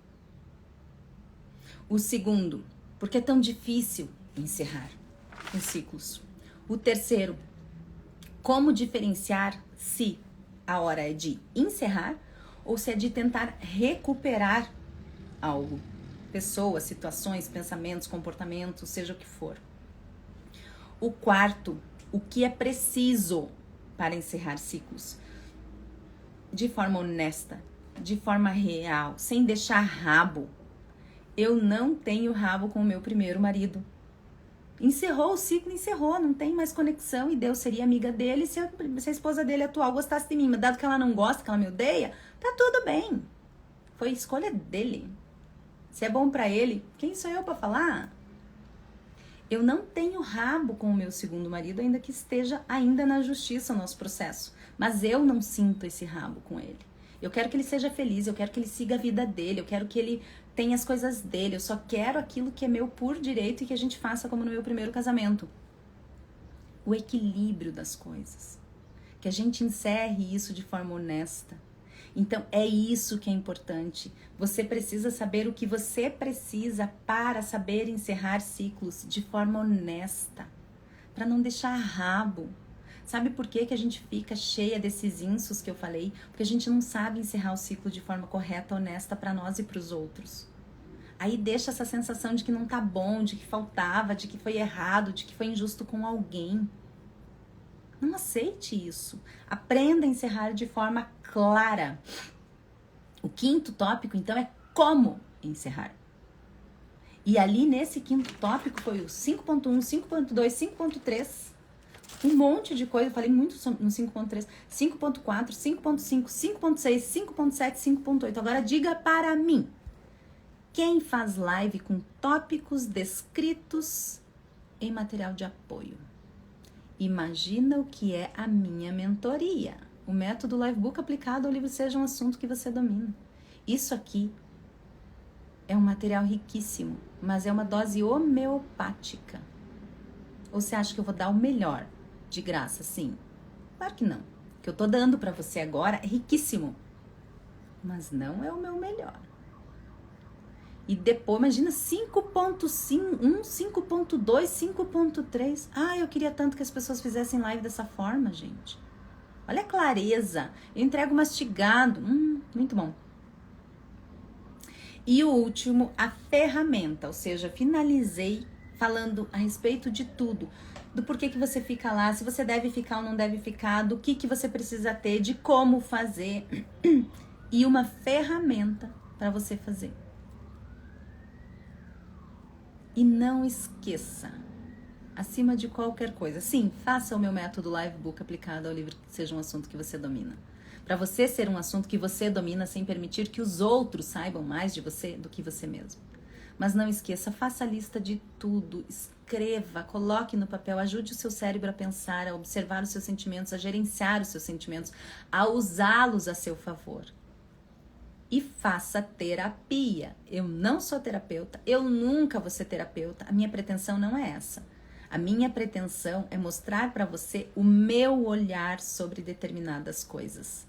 [SPEAKER 1] O segundo, por que é tão difícil encerrar os ciclos? O terceiro, como diferenciar se a hora é de encerrar ou se é de tentar recuperar algo, pessoas, situações, pensamentos, comportamentos, seja o que for. O quarto, o que é preciso para encerrar ciclos? De forma honesta, de forma real, sem deixar rabo. Eu não tenho rabo com o meu primeiro marido. Encerrou o ciclo, encerrou, não tem mais conexão e Deus seria amiga dele se a esposa dele atual gostasse de mim. Mas dado que ela não gosta, que ela me odeia, tá tudo bem. Foi escolha dele. Se é bom pra ele, quem sou eu pra falar? Eu não tenho rabo com o meu segundo marido, ainda que esteja ainda na justiça o nosso processo. Mas eu não sinto esse rabo com ele. Eu quero que ele seja feliz, eu quero que ele siga a vida dele, eu quero que ele tenha as coisas dele. Eu só quero aquilo que é meu por direito e que a gente faça como no meu primeiro casamento. O equilíbrio das coisas. Que a gente encerre isso de forma honesta. Então, é isso que é importante. Você precisa saber o que você precisa para saber encerrar ciclos de forma honesta. Para não deixar rabo. Sabe por que a gente fica cheia desses insos que eu falei? Porque a gente não sabe encerrar o ciclo de forma correta, honesta para nós e para os outros. Aí deixa essa sensação de que não tá bom, de que faltava, de que foi errado, de que foi injusto com alguém. Não aceite isso. Aprenda a encerrar de forma clara. O quinto tópico, então, é como encerrar. E ali nesse quinto tópico foi o 5.1, 5.2, 5.3. Um monte de coisa. Eu falei muito no 5.3, 5.4, 5.5, 5.6, 5.7, 5.8. Agora diga para mim. Quem faz live com tópicos descritos em material de apoio? Imagina o que é a minha mentoria. O método Livebook aplicado ao livro Seja um Assunto que Você Domina. Isso aqui é um material riquíssimo, mas é uma dose homeopática. Ou você acha que eu vou dar o melhor de graça? Sim. Claro que não. O que eu tô dando pra você agora é riquíssimo, mas não é o meu melhor. E depois, imagina 5.1, 5.2, 5.3. Ah, eu queria tanto que as pessoas fizessem live dessa forma, gente. Olha a clareza. Eu entrego mastigado. Muito bom. E o último, a ferramenta. Ou seja, finalizei falando a respeito de tudo. Do porquê que você fica lá, se você deve ficar ou não deve ficar, do que você precisa ter, de como fazer. E uma ferramenta para você fazer. E não esqueça, acima de qualquer coisa, sim, faça o meu método Livebook aplicado ao livro Seja um Assunto que Você Domina. Para você ser um assunto que você domina sem permitir que os outros saibam mais de você do que você mesmo. Mas não esqueça, faça a lista de tudo, escreva, coloque no papel, ajude o seu cérebro a pensar, a observar os seus sentimentos, a gerenciar os seus sentimentos, a usá-los a seu favor. E faça terapia. Eu não sou terapeuta, eu nunca vou ser terapeuta. A minha pretensão não é essa. A minha pretensão é mostrar para você o meu olhar sobre determinadas coisas.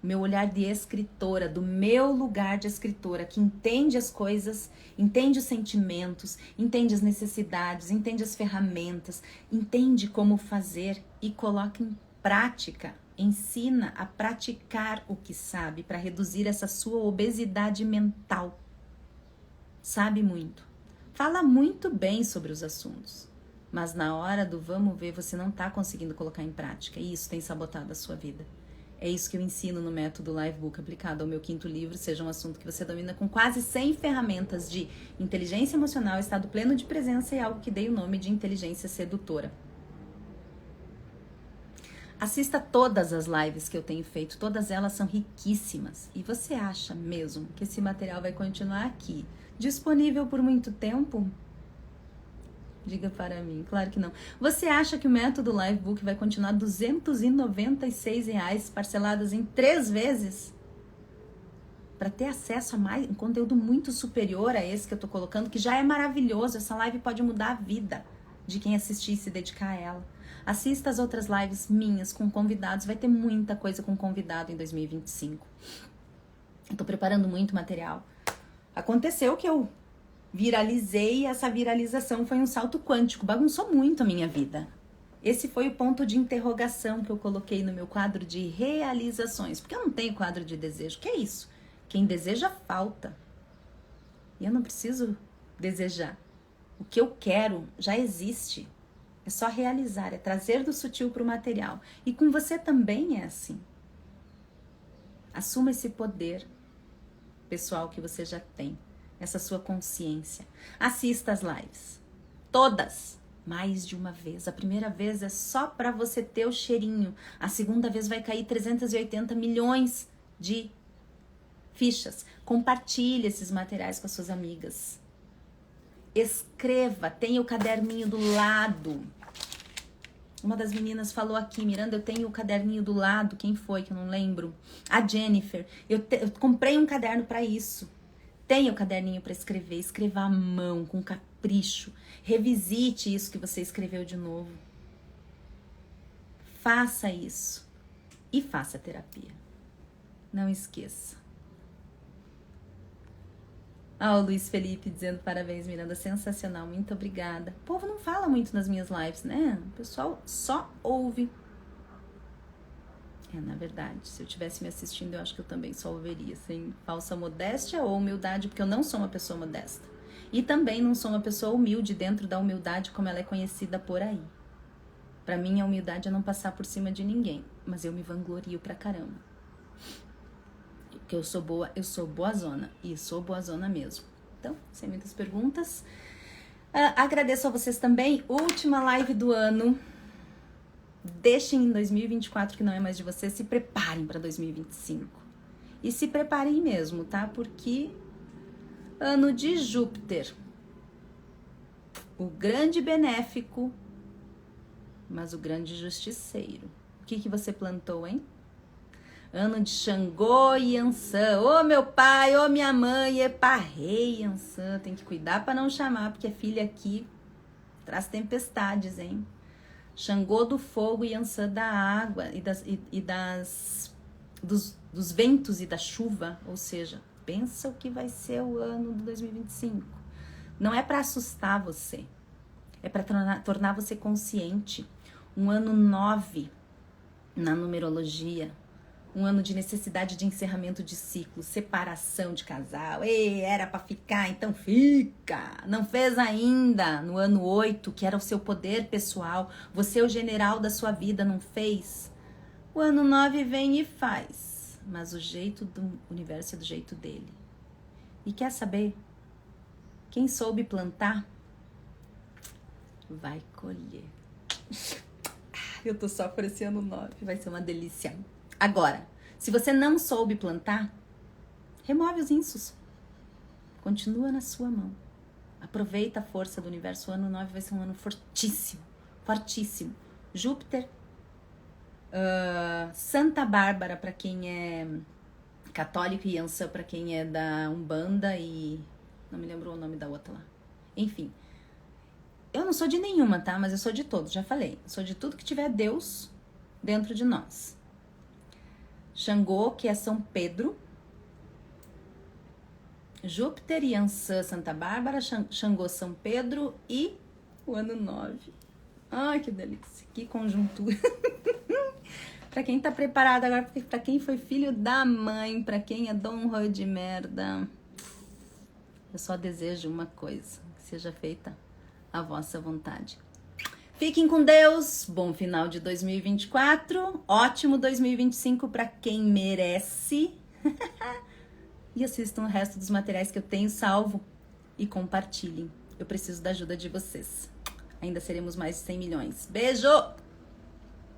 [SPEAKER 1] Meu olhar de escritora, do meu lugar de escritora, que entende as coisas, entende os sentimentos, entende as necessidades, entende as ferramentas, entende como fazer e coloca em prática. Ensina a praticar o que sabe para reduzir essa sua obesidade mental. Sabe muito. Fala muito bem sobre os assuntos. Mas na hora do vamos ver, você não está conseguindo colocar em prática. E isso tem sabotado a sua vida. É isso que eu ensino no método Livebook aplicado ao meu quinto livro, Seja um Assunto que Você Domina, com quase 100 ferramentas de inteligência emocional, estado pleno de presença e algo que dei o nome de inteligência sedutora. Assista todas as lives que eu tenho feito, todas elas são riquíssimas. E você acha mesmo que esse material vai continuar aqui, disponível por muito tempo? Diga para mim, claro que não. Você acha que o método Livebook vai continuar R$ 296, parceladas em 3 vezes? para ter acesso a um conteúdo muito superior a esse que eu tô colocando, que já é maravilhoso. Essa live pode mudar a vida de quem assistir e se dedicar a ela. Assista as outras lives minhas com convidados, vai ter muita coisa com convidado em 2025. Eu tô preparando muito material. Aconteceu que eu viralizei e essa viralização foi um salto quântico, bagunçou muito a minha vida. Esse foi o ponto de interrogação que eu coloquei no meu quadro de realizações, porque eu não tenho quadro de desejo. Que é isso? Quem deseja, falta. E eu não preciso desejar. O que eu quero já existe. É só realizar, é trazer do sutil para o material. E com você também é assim. Assuma esse poder pessoal que você já tem, essa sua consciência. Assista as lives. Todas. Mais de uma vez. A primeira vez é só para você ter o cheirinho. A segunda vez vai cair 380 milhões de fichas. Compartilhe esses materiais com as suas amigas. Escreva, tenha o caderninho do lado. Uma das meninas falou aqui, Miranda, eu tenho o caderninho do lado. Quem foi que eu não lembro? A Jennifer. Eu comprei um caderno para isso. Tenha o caderninho para escrever. Escreva à mão, com capricho. Revisite isso que você escreveu de novo. Faça isso. E faça terapia. Não esqueça. Ah, o Luiz Felipe dizendo parabéns, Miranda, sensacional, muito obrigada. O povo não fala muito nas minhas lives, né? O pessoal só ouve. Na verdade, se eu estivesse me assistindo, eu acho que eu também só ouviria, sem falsa modéstia ou humildade, porque eu não sou uma pessoa modesta. E também não sou uma pessoa humilde dentro da humildade como ela é conhecida por aí. Pra mim, a humildade é não passar por cima de ninguém, mas eu me vanglorio pra caramba. Que eu sou boazona, e sou boazona mesmo. Então, sem muitas perguntas, agradeço a vocês também. Última live do ano. Deixem em 2024 que não é mais de vocês, se preparem para 2025. E se preparem mesmo, tá? Porque ano de Júpiter, o grande benéfico, mas o grande justiceiro. O que você plantou, hein? Ano de Xangô e Yansan. Ô meu pai, ô minha mãe, eparrei Yansan. Tem que cuidar para não chamar, porque a filha aqui traz tempestades, hein? Xangô do fogo e Yansan da água dos ventos e da chuva. Ou seja, pensa o que vai ser o ano de 2025. Não é para assustar você. É para tornar você consciente. Um ano 9 na numerologia. Um ano de necessidade de encerramento de ciclo, separação de casal. Ei, era pra ficar, então fica. Não fez ainda. No ano 8, que era o seu poder pessoal, você é o general da sua vida, não fez? O ano 9 vem e faz. Mas o jeito do universo é do jeito dele. E quer saber? Quem soube plantar, vai colher. Eu tô só por esse ano 9, vai ser uma delícia. Agora, se você não soube plantar, remove os insos. Continua na sua mão. Aproveita a força do universo. O ano 9 vai ser um ano fortíssimo. Fortíssimo. Júpiter, Santa Bárbara para quem é católico e Yansan para quem é da Umbanda e... não me lembro o nome da outra lá. Enfim. Eu não sou de nenhuma, tá? Mas eu sou de todos, já falei. Eu sou de tudo que tiver Deus dentro de nós. Xangô, que é São Pedro. Júpiter, Yansan, Santa Bárbara. Xangô, São Pedro. E o ano 9. Ai, que delícia. Que conjuntura. Pra quem tá preparado agora, pra quem foi filho da mãe, pra quem é Dom Rui de merda, eu só desejo uma coisa. Que seja feita a vossa vontade. Fiquem com Deus, bom final de 2024, ótimo 2025 para quem merece. E assistam o resto dos materiais que eu tenho salvo e compartilhem. Eu preciso da ajuda de vocês. Ainda seremos mais de 100 milhões. Beijo!